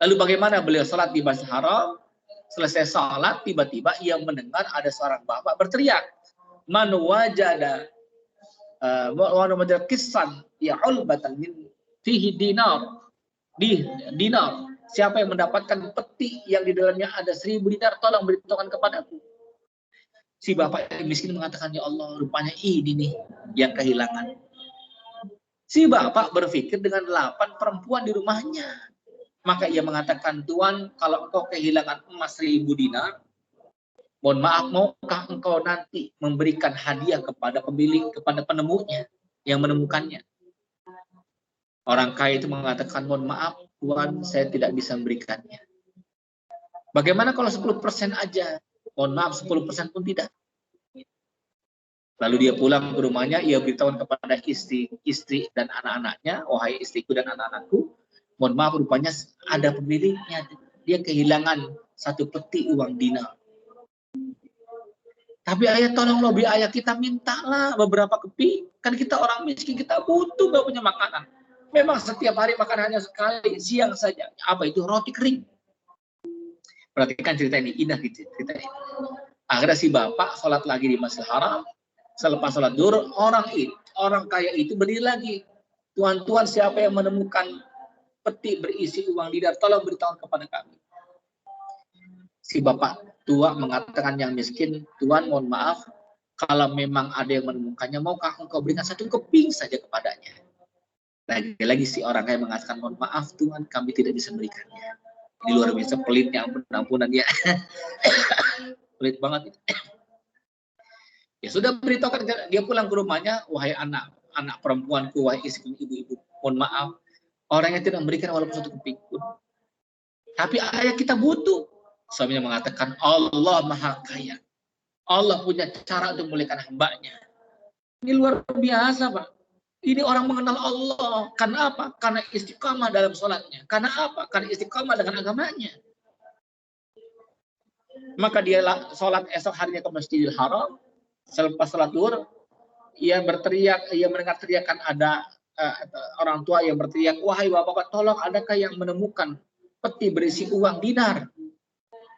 Speaker 3: Lalu bagaimana beliau sholat di Masjidil Haram? Selesai sholat, tiba-tiba ia mendengar ada seorang bapak berteriak, man wajada kissan ya'ulbatan min fihi dinar. Dinar. Siapa yang mendapatkan peti yang di dalamnya ada 1000 dinar, tolong beritahukan kepadaku. Si bapak yang miskin mengatakan, ya Allah, rupanya ini nih yang kehilangan. Si bapak berpikir dengan 8 perempuan di rumahnya. Maka ia mengatakan, Tuan, kalau engkau kehilangan emas 1000 dinar, mohon maaf, maukah engkau nanti memberikan hadiah kepada pemilik, kepada penemunya yang menemukannya? Orang kaya itu mengatakan, mohon maaf, Tuan, saya tidak bisa memberikannya. Bagaimana kalau 10% aja? Mohon maaf, 10% pun tidak. Lalu dia pulang ke rumahnya, ia beritahu kepada istri dan anak-anaknya, wahai istriku dan anak-anakku, mohon maaf, rupanya ada pemiliknya. Dia kehilangan 1 peti uang dinar. Tapi ayah, tolong lobby ayah, kita mintalah beberapa keping. Kan kita orang miskin, kita butuh, gak punya makanan. Memang setiap hari makan hanya sekali, siang saja. Apa itu? Roti kering. Perhatikan cerita ini, indah gitu cerita ini. Akhirnya si bapak sholat lagi di Masjidil Haram. Selepas sholat zuhur, orang kaya itu berdiri lagi. Tuan-tuan, siapa yang menemukan peti berisi uang dinar, tolong beritahu kepada kami. Si bapak tua mengatakan yang miskin, Tuan, mohon maaf, kalau memang ada yang menemukannya, maukah engkau berikan 1 keping saja kepadanya? Lagi-lagi si orang kaya mengatakan, mohon maaf Tuhan, kami tidak bisa memberikannya. Ini luar biasa pelitnya, ampunan dia. Pelit banget. Ya sudah, beritahukan, dia pulang ke rumahnya, wahai anak perempuanku, wahai istriku, ibu-ibu, mohon maaf, orang yang tidak memberikan walaupun satu keping pun. Tapi ayah kita butuh. Suaminya mengatakan Allah Maha Kaya. Allah punya cara untuk memuliakan hambanya. Ini luar biasa, Pak. Ini orang mengenal Allah. Karena apa? Karena istiqamah dalam sholatnya. Karena apa? Karena istiqamah dengan agamanya. Maka dia sholat esok harinya ke Masjidil Haram. Selepas sholat zuhur, ia berteriak, ia mendengar teriakan ada orang tua yang berteriak, wahai bapak, tolong adakah yang menemukan peti berisi uang dinar?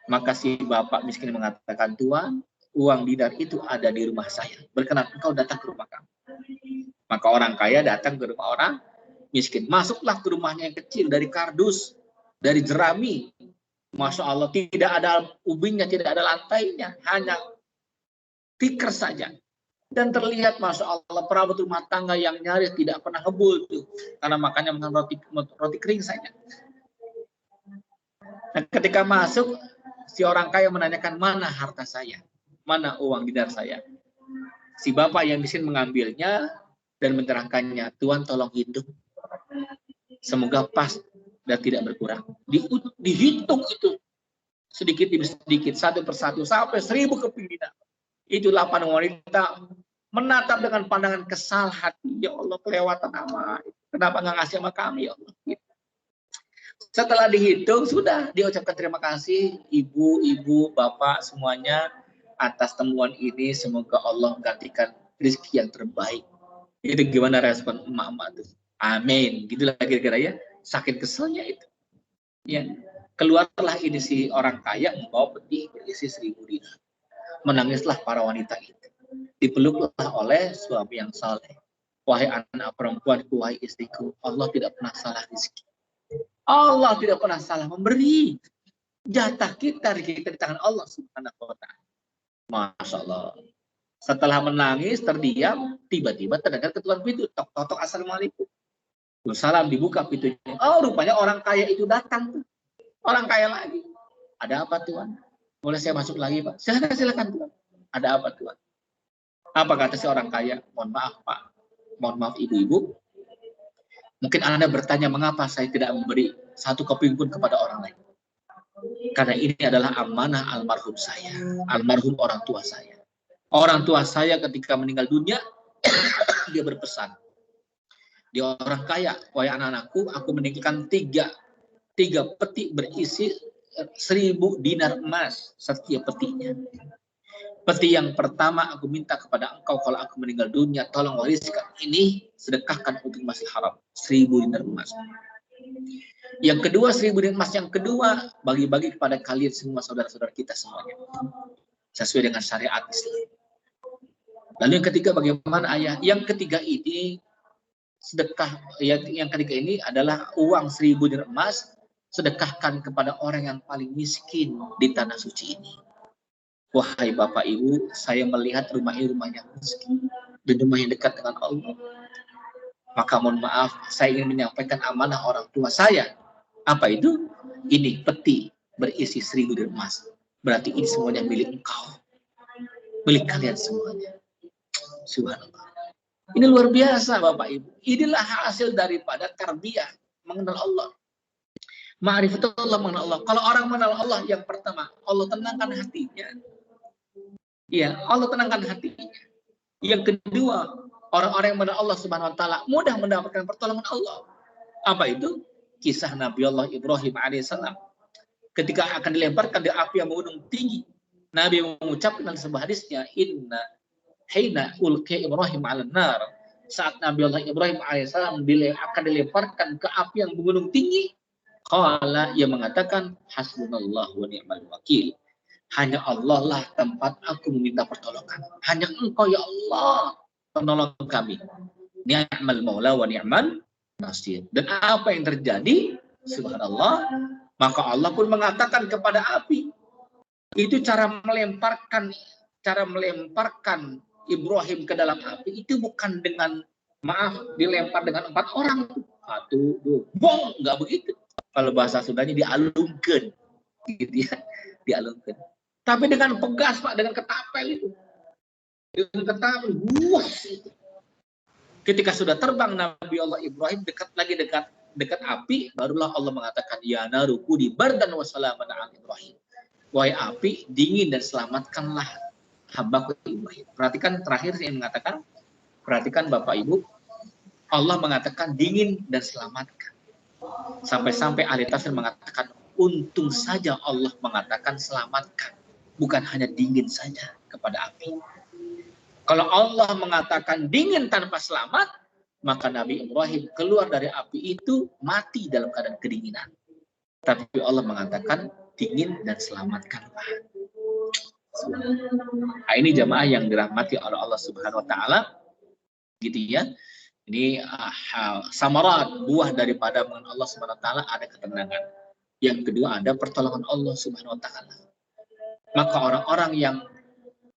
Speaker 3: Maka si bapak miskin mengatakan, Tuan, uang dinar itu ada di rumah saya. Berkenan engkau datang ke rumah kami. Maka orang kaya datang ke rumah orang miskin. Masuklah ke rumahnya yang kecil, dari kardus, dari jerami. Masya Allah, tidak ada ubinnya, tidak ada lantainya, hanya tikar saja. Dan terlihat Masya Allah perabot rumah tangga yang nyaris tidak pernah ngebul tuh, karena makannya makan roti kering saja. Nah, ketika masuk, si orang kaya menanyakan, mana harta saya, mana uang dinar saya. Si bapak yang miskin mengambilnya dan menerangkannya, Tuan tolong hitung, semoga pas dan tidak berkurang. Dihitung itu sedikit demi sedikit, satu persatu sampai 1000 keping dinar. Itulah pandangan wanita menatap dengan pandangan kesal hati. Ya Allah, kelewatan amat. Kenapa nggak ngasih sama kami, ya Allah? Setelah dihitung, sudah diucapkan terima kasih ibu, bapak semuanya atas temuan ini. Semoga Allah gantikan rezeki yang terbaik. Itu gimana respon emak-emak itu? Amin. Gitulah kira-kira ya. Saking keselnya itu. Ya. Keluarlah ini si orang kaya membawa peti berisi 1000 dinar. Menangislah para wanita itu. Dipeluklah oleh suami yang saleh. Wahai anak perempuanku, wahai istriku, Allah tidak pernah salah rezeki. Allah tidak pernah salah memberi. Jatah kita di tangan Allah Subhanahu wa ta'ala. Masya Allah. Setelah menangis, terdiam, tiba-tiba terdengar ketukan pintu. Tok-tok, assalamualaikum. Salam, dibuka pintunya. Oh, rupanya orang kaya itu datang. Orang kaya lagi. Ada apa, Tuan? Boleh saya masuk lagi, Pak? Silakan, Tuan. Ada apa, Tuan? Apa kata si orang kaya? Mohon maaf, Pak. Mohon maaf, ibu-ibu. Mungkin Anda bertanya, mengapa saya tidak memberi satu keping pun kepada orang lain? Karena ini adalah amanah almarhum saya. Almarhum orang tua saya. Orang tua saya ketika meninggal dunia, dia berpesan. Dia orang kaya. Wahai anak-anakku, aku meninggalkan tiga peti berisi 1000 dinar emas setiap petinya. Peti yang pertama, aku minta kepada engkau kalau aku meninggal dunia, tolong wariskan ini, sedekahkan untuk Masjidil Haram, 1000 dinar emas. Yang kedua, 1000 dinar emas yang kedua, bagi-bagi kepada kalian semua, saudara-saudara kita semuanya, sesuai dengan syariat Islam. Lalu yang ketiga, bagaimana ayah? Yang ketiga ini sedekah, yang ketiga ini adalah uang 1000 dinar emas, sedekahkan kepada orang yang paling miskin di tanah suci ini. Wahai Bapak Ibu, saya melihat rumah ini rumah yang miskin dan rumah yang dekat dengan Allah. Maka mohon maaf, saya ingin menyampaikan amanah orang tua saya. Apa itu? Ini peti berisi 1000 dinar emas. Berarti ini semuanya milik engkau, milik kalian semuanya. Subhanallah. Ini luar biasa Bapak Ibu. Inilah hasil daripada tarbiyah mengenal Allah. Ma'rifatullah mengenal Allah. Kalau orang mengenal Allah, yang pertama, Allah tenangkan hatinya. Ya, Allah tenangkan hatinya. Yang kedua, orang-orang yang mengenal Allah Subhanahu wa taala mudah mendapatkan pertolongan Allah. Apa itu? Kisah Nabi Allah Ibrahim alaihissalam. Ketika akan dilemparkan di api yang menggunung tinggi, Nabi mengucapkan dalam sebuah hadisnya, Inna hina ulqiya Ibrahim 'alan nar. Saat Nabi Allah Ibrahim alaihissalam akan dilemparkan ke api yang menggunung tinggi, qala, ia mengatakan, hasbunallahu wa ni'mal wakil. Hanya Allah lah tempat aku meminta pertolongan. Hanya Engkau ya Allah penolong kami. Ni'mal maula wa ni'mal nasir. Dan apa yang terjadi? Subhanallah. Maka Allah pun mengatakan kepada api. Itu cara melemparkan Ibrahim ke dalam api itu bukan dengan, maaf, dilempar dengan 4 orang. 1, 2, bong, nggak begitu. Kalau bahasa Sundanya dialungkan, gitu ya, dialungkan. Tapi dengan pegas Pak, dengan ketapel itu, dengan ketapel, buas itu. Ketika sudah terbang Nabi Allah Ibrahim dekat api, barulah Allah mengatakan ya naru kuni bardan wa salaman ala Ibrahim. Wahai api, dingin dan selamatkanlah hambaku Ibrahim. Perhatikan terakhir saya mengatakan, perhatikan Bapak Ibu, Allah mengatakan dingin dan selamatkan. Sampai-sampai ahli tafsir mengatakan untung saja Allah mengatakan selamatkan, bukan hanya dingin saja kepada api. Kalau Allah mengatakan dingin tanpa selamat, maka Nabi Ibrahim keluar dari api itu mati dalam keadaan kedinginan. Tapi Allah mengatakan dingin dan selamatkanlah. Nah, ini jamaah yang dirahmati oleh Allah Subhanahu wa taala. Gitu ya. Ini samarat, buah daripada mengenal Allah Subhanahu wa taala ada ketenangan. Yang kedua ada pertolongan Allah Subhanahu wa taala. Maka orang-orang yang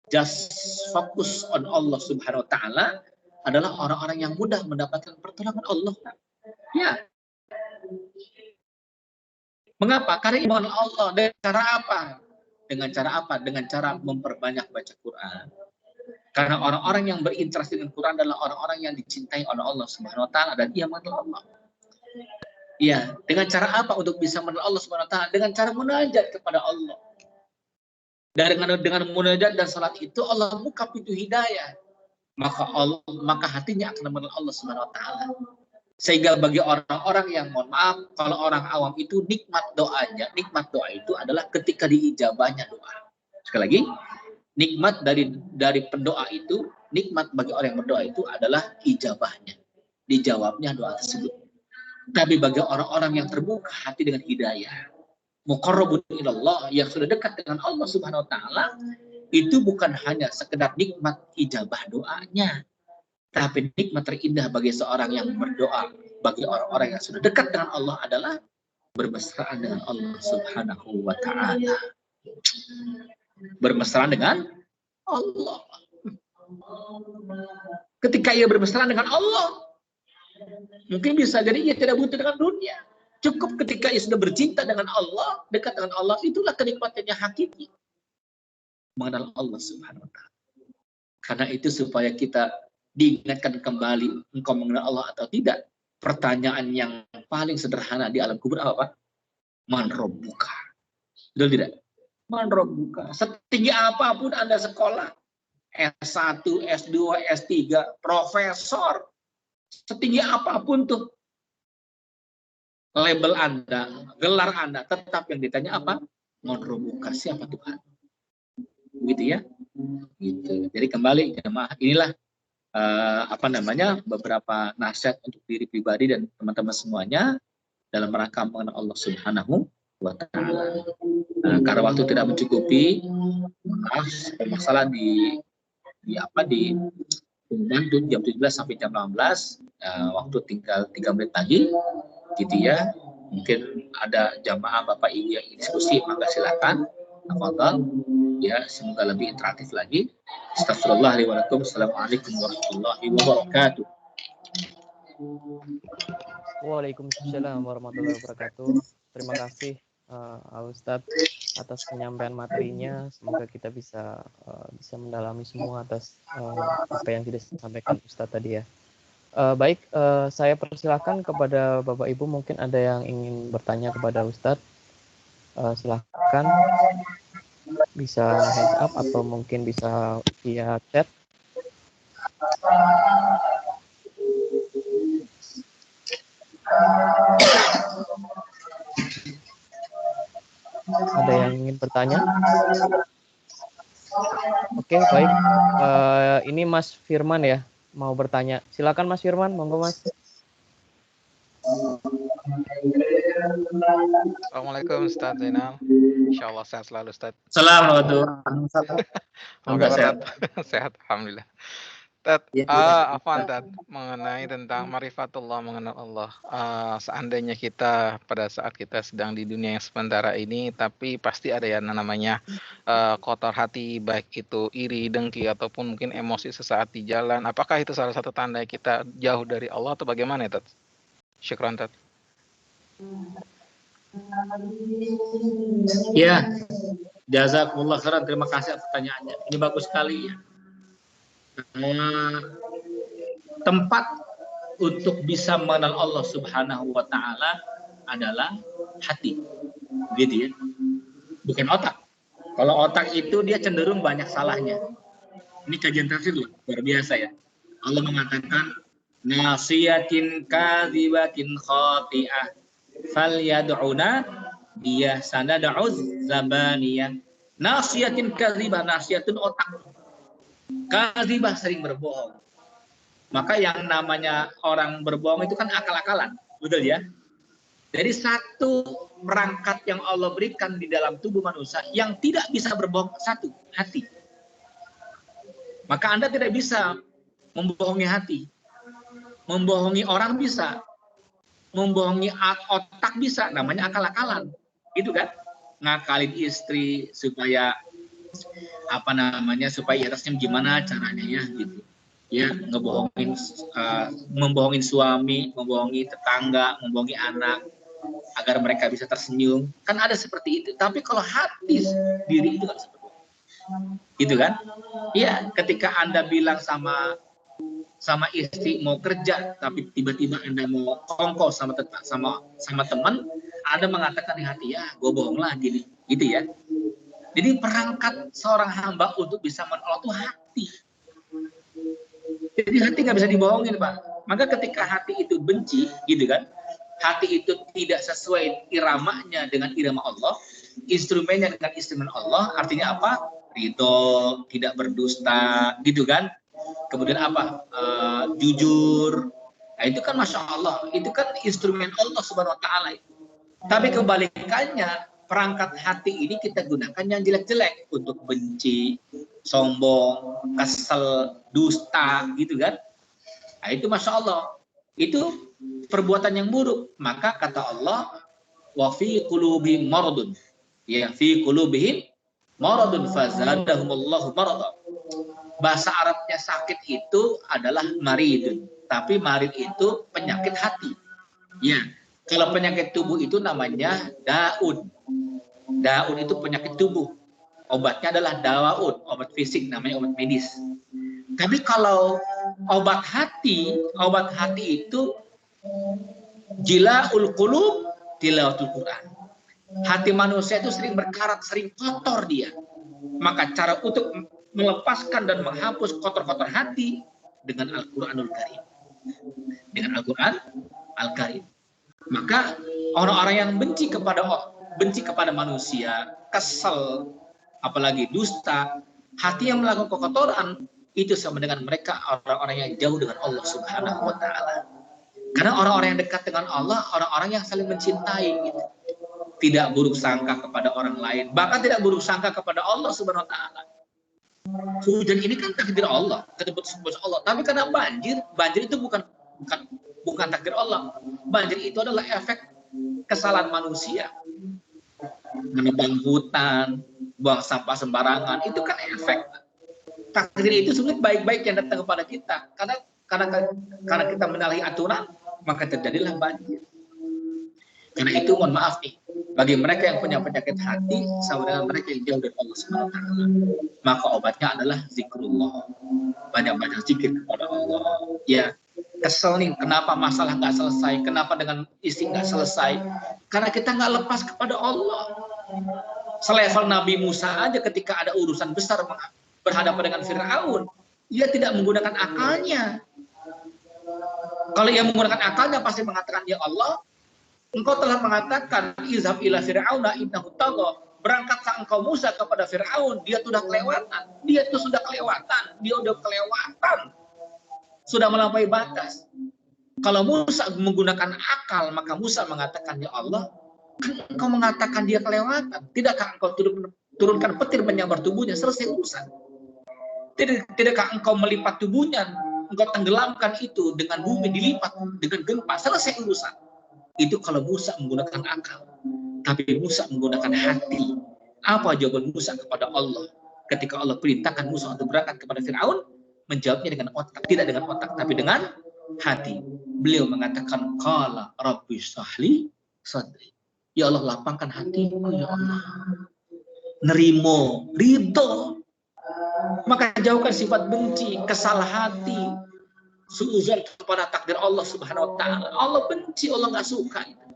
Speaker 3: just fokus on Allah Subhanahu wa taala adalah orang-orang yang mudah mendapatkan pertolongan Allah. Ya. Mengapa? Karena iman Allah. Dengan cara apa? Dengan cara apa? Dengan cara memperbanyak baca Quran. Karena orang-orang yang berinteraksi dengan Quran adalah orang-orang yang dicintai oleh Allah Subhanahu wa taala dan ia mengenal Allah. Ya, dengan cara apa untuk bisa mengenal Allah Subhanahu wa taala? Dengan cara munajat kepada Allah. Dengan munajat dan salat itu Allah buka pintu hidayah. Maka hatinya akan mengenal Allah Subhanahu wa taala. Sehingga bagi orang-orang yang, mohon maaf, kalau orang awam itu nikmat doanya, nikmat doa itu adalah ketika diijabahnya doa. Sekali lagi, nikmat dari pendoa itu, nikmat bagi orang yang berdoa itu adalah ijabahnya, dijawabnya doa tersebut. Tapi bagi orang-orang yang terbuka hati dengan hidayah, muqarrabun ilallah, yang sudah dekat dengan Allah Subhanahu wa taala, itu bukan hanya sekedar nikmat ijabah doanya, tapi nikmat terindah bagi seorang yang berdoa, bagi orang-orang yang sudah dekat dengan Allah adalah bermesraan dengan Allah Subhanahu wa taala. Bermesraan dengan Allah. Ketika ia bermesraan dengan Allah, mungkin bisa jadi ia tidak butuh dengan dunia. Cukup ketika ia sudah bercinta dengan Allah, dekat dengan Allah, itulah kenikmatannya hakiki. Mengenal Allah Subhanahu wa taala. Karena itu supaya kita diingatkan kembali engkau mengenal Allah atau tidak. Pertanyaan yang paling sederhana di alam kubur apa? Man rabbuka. Betul tidak? Man rabbuka. Setinggi apapun Anda sekolah, S1, S2, S3, profesor, setinggi apapun tuh label Anda, gelar Anda, tetap yang ditanya apa? Man rabbuka, siapa Tuhan? Gitu ya. Gitu. Jadi kembali jemaah, inilah beberapa nasihat untuk diri pribadi dan teman-teman semuanya dalam rangka mengenal Allah Subhanahu wa taala. Karena waktu tidak mencukupi, masalah di jam 17 sampai jam 18, waktu tinggal 3 menit lagi, gitu ya. Mungkin ada jamaah Bapak Ibu yang ingin diskusi, maka silakan. Tafadhal. Ya, semoga lebih interaktif lagi. Astagfirullahaladzim. Assalamualaikum warahmatullahi wabarakatuh.
Speaker 2: Waalaikumsalam warahmatullahi wabarakatuh. Terima kasih Ustadz atas penyampaian materinya. Semoga kita bisa mendalami semua atas apa yang sudah disampaikan Ustadz tadi ya. Baik, saya persilakan kepada Bapak Ibu, mungkin ada yang ingin bertanya kepada Ustadz. Silahkan, bisa hands up atau mungkin bisa via chat. Ada yang ingin bertanya? Oke, baik. Ini Mas Firman ya, mau bertanya. Silakan Mas Firman, monggo Mas.
Speaker 7: Assalamualaikum Ustaz Zainal. Insyaallah sehat selalu Ustaz.
Speaker 3: Assalamualaikum.
Speaker 7: Sehat, alhamdulillah. Mengenai tentang marifatullah, mengenal Allah. Seandainya kita pada saat kita sedang di dunia yang sementara ini, tapi pasti ada yang namanya kotor hati, baik itu iri, dengki, ataupun mungkin emosi sesaat di jalan. Apakah itu salah satu tanda kita jauh dari Allah atau bagaimana ya, Tat? Syukran, Tat.
Speaker 3: Ya, jazakumullah khairan. Terima kasih atas pertanyaannya. Ini bagus sekali ya. tempat untuk bisa mengenal Allah Subhanahu wa taala adalah hati. Gitu ya. Bukan otak. Kalau otak itu dia cenderung banyak salahnya. Ini kajian tafsir loh, luar biasa ya. Allah mengatakan nasiyatin kadzibatin khati'ah falyad'una dia sanad'uz zabaniyah. Nasiyatin kadzibah, nasiyatun otak. Kadzibah sering berbohong. Maka yang namanya orang berbohong itu kan akal-akalan, betul ya? Jadi satu perangkat yang Allah berikan di dalam tubuh manusia yang tidak bisa berbohong, satu, hati. Maka Anda tidak bisa membohongi hati. Membohongi orang bisa. Membohongi otak bisa, namanya akal-akalan. Gitu kan? Ngakalin istri supaya supaya tersenyum gimana caranya ya gitu. Ya, membohongin suami, membohongi tetangga, membohongi anak agar mereka bisa tersenyum. Kan ada seperti itu. Tapi kalau hati diri itu nggak bisa berbohong. Gitu kan? Iya, ketika Anda bilang sama istri mau kerja, tapi tiba-tiba Anda mau kongko sama teman, Anda mengatakan di hati, ya gue bohong lagi nih. Gitu ya. Jadi perangkat seorang hamba untuk bisa menolak itu hati. Jadi hati nggak bisa dibohongin, Pak. Maka ketika hati itu benci, gitu kan, hati itu tidak sesuai iramanya dengan irama Allah, instrumennya dengan instrumen Allah, artinya apa? Ridho, tidak berdusta, gitu kan. Kemudian apa? Jujur. Nah, itu kan Masya Allah, itu kan instrumen Allah Subhanahu Wa Taala. Tapi kebalikannya, perangkat hati ini kita gunakan yang jelek-jelek untuk benci, sombong, kesel, dusta, gitu kan? Nah, itu Masya Allah, itu perbuatan yang buruk. Maka kata Allah, wa fi qulubihim maradun, ya fi qulubihim maradun fazadahumullahu marada. Bahasa Arabnya sakit itu adalah maridun, tapi marid itu penyakit hati. Ya, kalau penyakit tubuh itu namanya daun. Daun itu penyakit tubuh. Obatnya adalah dawaun, obat fisik, namanya obat medis. Tapi kalau obat hati itu jilaul qulub tilawatul Quran. Hati manusia itu sering berkarat, sering kotor dia. Maka cara untuk melepaskan dan menghapus kotor-kotor hati dengan Al-Quranul Karim. Dengan Al-Quran Al-Karim. Maka orang-orang yang benci kepada manusia, kesel, apalagi dusta, hati yang melakukan kekotoran, itu sama dengan mereka orang-orang yang jauh dengan Allah Subhanahu Wa Taala. Karena orang-orang yang dekat dengan Allah, orang-orang yang saling mencintai, gitu. Tidak buruk sangka kepada orang lain, bahkan tidak buruk sangka kepada Allah Subhanahu Wa Taala. Hujan ini kan takdir Allah, keputusan Allah. Tapi karena banjir itu bukan takdir Allah. Banjir itu adalah efek kesalahan manusia. Menebang hutan, buang sampah sembarangan, itu kan efek. Takdir itu sebenarnya baik-baik yang datang kepada kita. Karena kita menyalahi aturan, maka terjadilah banjir. Karena itu mohon maaf nih, bagi mereka yang punya penyakit hati sama dengan mereka yang jauh dari Allah Subhanahu Wa Taala, maka obatnya adalah zikrullah. Banyak-banyak zikir kepada Allah. Ya, kesel nih, kenapa masalah nggak selesai? Kenapa dengan istri nggak selesai? Karena kita nggak lepas kepada Allah. Selevel Nabi Musa aja ketika ada urusan besar berhadapan dengan Fir'aun, ia tidak menggunakan akalnya. Kalau ia menggunakan akalnya pasti mengatakan, ya Allah, Engkau telah mengatakan izhab ila fir'auna innahu tagha. Berangkatlah engkau Musa kepada Fir'aun, dia sudah kelewatan. Sudah melampaui batas. Kalau Musa menggunakan akal, maka Musa mengatakan, ya Allah, kan engkau mengatakan dia kelewatan. Tidakkah engkau turunkan petir menyambar tubuhnya, selesai urusan. Tidakkah engkau melipat tubuhnya, engkau tenggelamkan itu dengan bumi dilipat dengan gempa, selesai urusan. Itu kalau Musa menggunakan akal. Tapi Musa menggunakan hati. Apa jawaban Musa kepada Allah? Ketika Allah perintahkan Musa untuk berangkat kepada Fir'aun, menjawabnya dengan otak. Tidak dengan otak, tapi dengan hati. Beliau mengatakan, Qala Rabbi sahli sadri. Ya Allah, lapangkan hatiku, ya Allah. Nerimo, ridho. Maka jauhkan sifat benci, kesal hati. suuzon kepada takdir Allah Subhanahu wa taala. Allah benci, Allah nggak suka itu.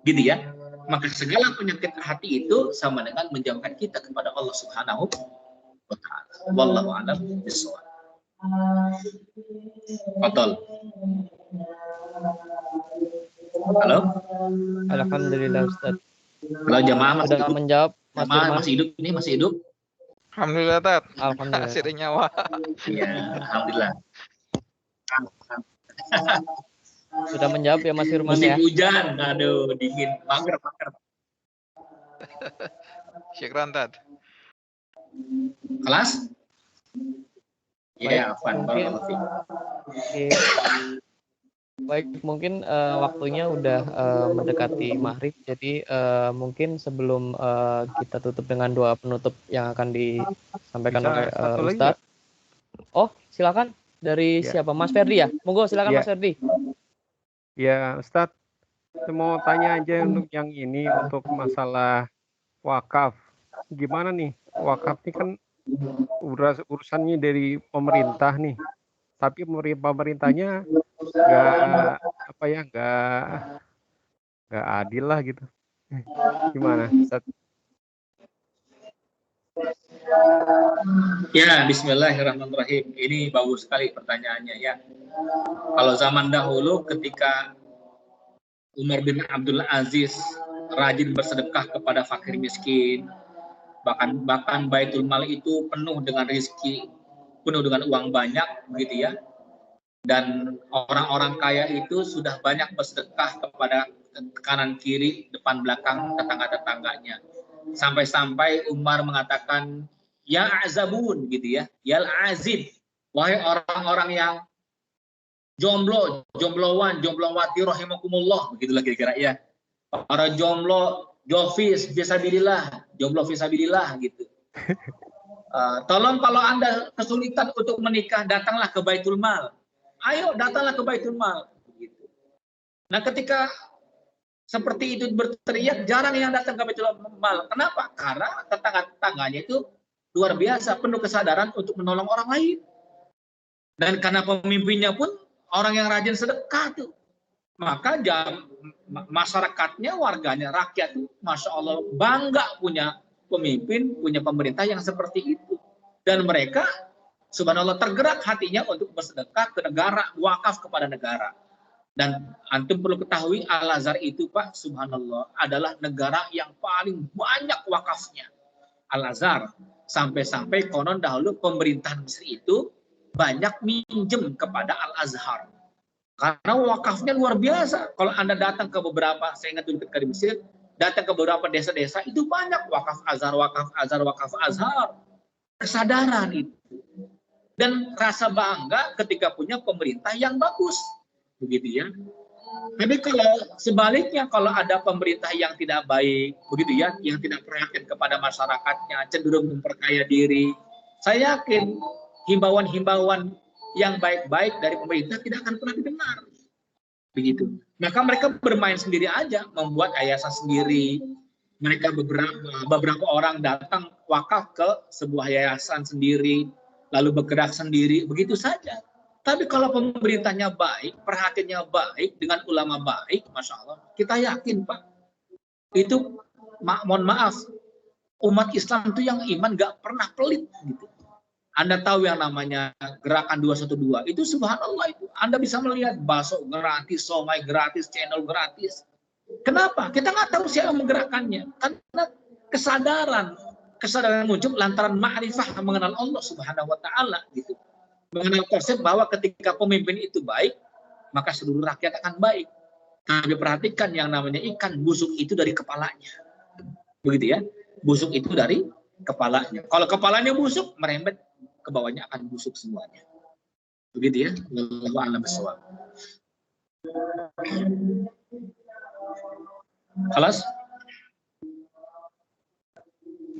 Speaker 3: Gitu ya. Maka segala penyakit hati itu sama dengan menjauhkan kita kepada Allah Subhanahu wa taala. Wallahu a'lam bishawab. Betul. Halo.
Speaker 2: Alhamdulillah Ustaz.
Speaker 3: Kalau jamaah masih
Speaker 2: Sudah
Speaker 3: hidup,
Speaker 2: menjawab Mas
Speaker 3: jamaah
Speaker 2: Firman.
Speaker 3: masih hidup, ini masih hidup.
Speaker 7: Alhamdulillah Tat.
Speaker 2: Alhamdulillah.
Speaker 7: Masih ada nyawa.
Speaker 3: Iya, alhamdulillah.
Speaker 2: Sudah menjawab ya Mas Firman
Speaker 3: Musim
Speaker 2: ya.
Speaker 3: hujan, aduh dingin, mager.
Speaker 7: Syukran Tat.
Speaker 3: Kelas? Iya,
Speaker 2: Baik,
Speaker 3: Afwan.
Speaker 2: mungkin
Speaker 3: Barakallahu fiik.
Speaker 2: Oke. Baik, mungkin waktunya udah mendekati maghrib, jadi mungkin sebelum kita tutup dengan doa penutup yang akan disampaikan
Speaker 8: Bisa
Speaker 2: oleh
Speaker 8: satu lagi
Speaker 2: Ustadz. Oh, silakan dari
Speaker 8: Ya.
Speaker 2: siapa? Mas Ferdi ya? Monggo silakan
Speaker 8: Ya.
Speaker 2: Mas Ferdi.
Speaker 8: Ya, Ustadz, saya mau tanya aja untuk yang ini, untuk masalah wakaf. Gimana nih? Wakaf ini kan urusannya dari pemerintah nih. Tapi pemerintahnya nggak adil lah gitu. Gimana, Ustadz?
Speaker 3: Ya, bismillahirrahmanirrahim. Ini bagus sekali pertanyaannya ya. Kalau zaman dahulu ketika Umar bin Abdul Aziz rajin bersedekah kepada fakir miskin, bahkan Baitul Mal itu penuh dengan rezeki, penuh dengan uang banyak begitu ya. Dan orang-orang kaya itu sudah banyak bersedekah kepada kanan kiri, depan belakang tetangga-tetangganya. Sampai-sampai Umar mengatakan, ya azabun gitu ya, ya azib, wahai orang-orang yang jomblowati rahimakumullah, begitulah kira-kira ya. Para jomblo, jomblo fisabilillah gitu. Tolong kalau Anda kesulitan untuk menikah, datanglah ke Baitul Mal. Ayo datanglah ke Baitul Mal. Gitu. Nah ketika seperti itu berteriak, jarang yang datang ke Baitul Mal. Kenapa? Karena tetangga-tetangganya itu luar biasa, penuh kesadaran untuk menolong orang lain. Dan karena pemimpinnya pun orang yang rajin sedekah tuh. Maka masyarakatnya, warganya, rakyat tuh, Masya Allah, bangga punya pemimpin, punya pemerintah yang seperti itu. Dan mereka, subhanallah, tergerak hatinya untuk bersedekah ke negara, wakaf kepada negara. Dan antum perlu ketahui, Al-Azhar itu, Pak, subhanallah, adalah negara yang paling banyak wakafnya. Al-Azhar. Sampai-sampai konon dahulu pemerintahan Mesir itu banyak minjem kepada Al-Azhar. Karena wakafnya luar biasa. Kalau Anda datang ke beberapa, saya ingat dulu ketika di Mesir, datang ke beberapa desa-desa, itu banyak wakaf Azhar, wakaf Azhar. Kesadaran itu. Dan rasa bangga ketika punya pemerintah yang bagus. Begitu ya. Tapi kalau sebaliknya, kalau ada pemerintah yang tidak baik, begitu ya, yang tidak perhatian kepada masyarakatnya, cenderung memperkaya diri, saya yakin himbauan-himbauan yang baik-baik dari pemerintah tidak akan pernah didengar. Begitu. Maka mereka bermain sendiri aja, membuat yayasan sendiri. Mereka beberapa orang datang wakaf ke sebuah yayasan sendiri, lalu bergerak sendiri, begitu saja. Tapi kalau pemerintahnya baik, perhatiannya baik, dengan ulama baik, Masya Allah, kita yakin Pak, itu mohon maaf, umat Islam itu yang iman gak pernah pelit. Gitu. Anda tahu yang namanya gerakan 212, itu subhanallah itu. Anda bisa melihat bakso gratis, somai gratis, channel gratis. Kenapa? Kita nggak tahu siapa menggerakkannya. Karena kesadaran muncul lantaran ma'rifah mengenal Allah Subhanahu wa taala gitu. Mengenal konsep bahwa ketika pemimpin itu baik, maka seluruh rakyat akan baik. Tapi perhatikan yang namanya ikan, busuk itu dari kepalanya. Begitu ya. Busuk itu dari kepalanya. Kalau kepalanya busuk, merembet ke bawahnya akan busuk semuanya. Begitu ya. Wallahu a'lam bishawab. Kelas?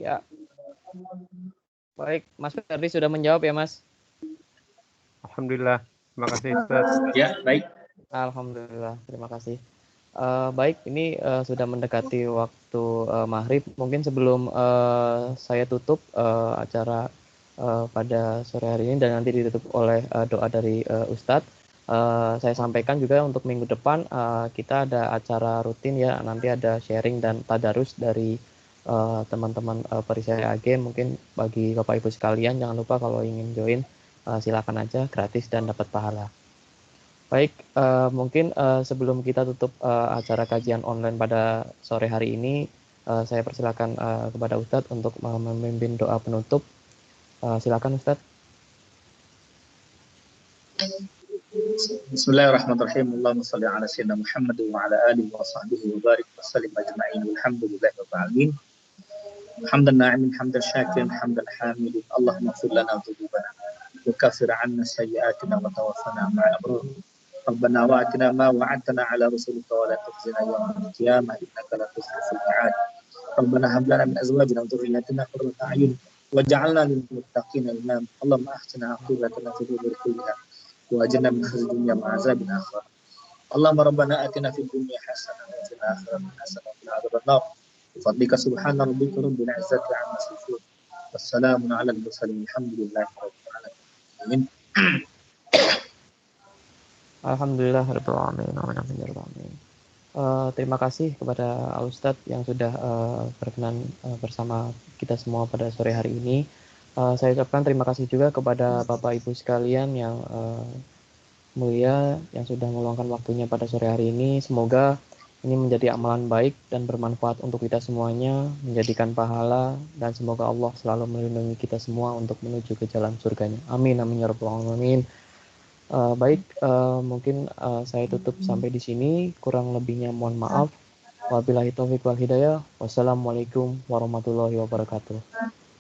Speaker 2: Ya. Baik, Mas Ferdi sudah menjawab ya, Mas?
Speaker 8: Alhamdulillah. Terima kasih, Ustaz.
Speaker 3: Ya, baik.
Speaker 2: Alhamdulillah, terima kasih. Baik, ini sudah mendekati waktu maghrib. Mungkin sebelum saya tutup acara pada sore hari ini dan nanti ditutup oleh doa dari Ustadz, Saya sampaikan juga untuk minggu depan kita ada acara rutin ya, nanti ada sharing dan tadarus dari teman-teman Perisai AG. Mungkin bagi Bapak Ibu sekalian jangan lupa kalau ingin join silakan aja, gratis dan dapat pahala. Baik, mungkin sebelum kita tutup acara kajian online pada sore hari ini, saya persilakan kepada Ustadz untuk memimpin doa penutup. Silakan Ustadz.
Speaker 3: Bismillahirrahmanirrahim. Allahumma shalli ala sayyidina Muhammad wa ala alihi wa sahbihi wa barik wa sallim ajma'in. Walhamdulillahi rabbil alamin. Hamdan na'imin, hamdan syakirin, hamdan hamidin. Allahumma ighfir lana dhunubana wa kaffir 'anna sayyi'atina wa tawaffana ma'al abrar. Rabbana wa atina ma wa'adtana 'ala rasulika wa la tukhzina yawmal qiyamah innaka la tukhliful mi'ad. Rabbana hab lana min azwajina wa dhurriyyatina qurrata a'yun waj'alna lil muttaqina imama. Allahumma ahsina 'aqibatana fid umuri kulliha وأجرنا من خزي الدنيا وعذاب الآخرة. اللهم ربنا آتنا في الدنيا حسنة وفي الآخرة حسنة وقنا عذاب النار. بفضلك سبحان ربك رب العزة عما يصفون والسلام على المرسلين الحمد لله رب العالمين.
Speaker 2: Alhamdulillahirabbil alamin. Terima kasih kepada Ustadz yang sudah berkenan bersama kita semua pada sore hari ini. Saya ucapkan terima kasih juga kepada Bapak Ibu sekalian yang mulia yang sudah meluangkan waktunya pada sore hari ini. Semoga ini menjadi amalan baik dan bermanfaat untuk kita semuanya, menjadikan pahala, dan semoga Allah selalu melindungi kita semua untuk menuju ke jalan surganya. Amin, amin ya rabbal alamin. Baik, mungkin saya tutup sampai di sini. Kurang lebihnya mohon maaf. Wabillahi taufiq wal hidayah. Wassalamualaikum warahmatullahi wabarakatuh.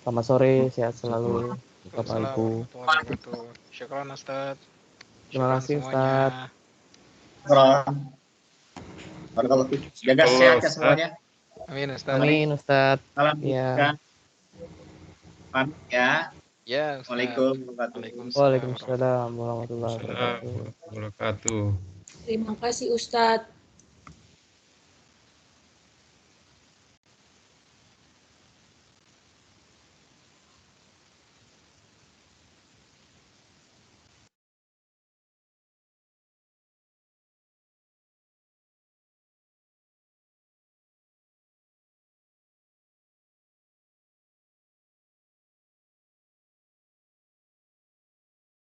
Speaker 2: Selamat sore, sehat selalu Bapak Ibu.
Speaker 7: Syukran Ustaz.
Speaker 2: Terima kasih Ustaz.
Speaker 3: Barakallahu fiik. Jaga sehatnya semuanya.
Speaker 7: Amin Ustaz.
Speaker 2: Amin Ustaz.
Speaker 3: Salam
Speaker 2: Ya.
Speaker 3: Ya.
Speaker 7: Ya,
Speaker 3: Waalaikumsalam.
Speaker 2: Waalaikumsalam warahmatullahi wabarakatuh.
Speaker 8: Wabarakatuh.
Speaker 9: Terima kasih Ustadz.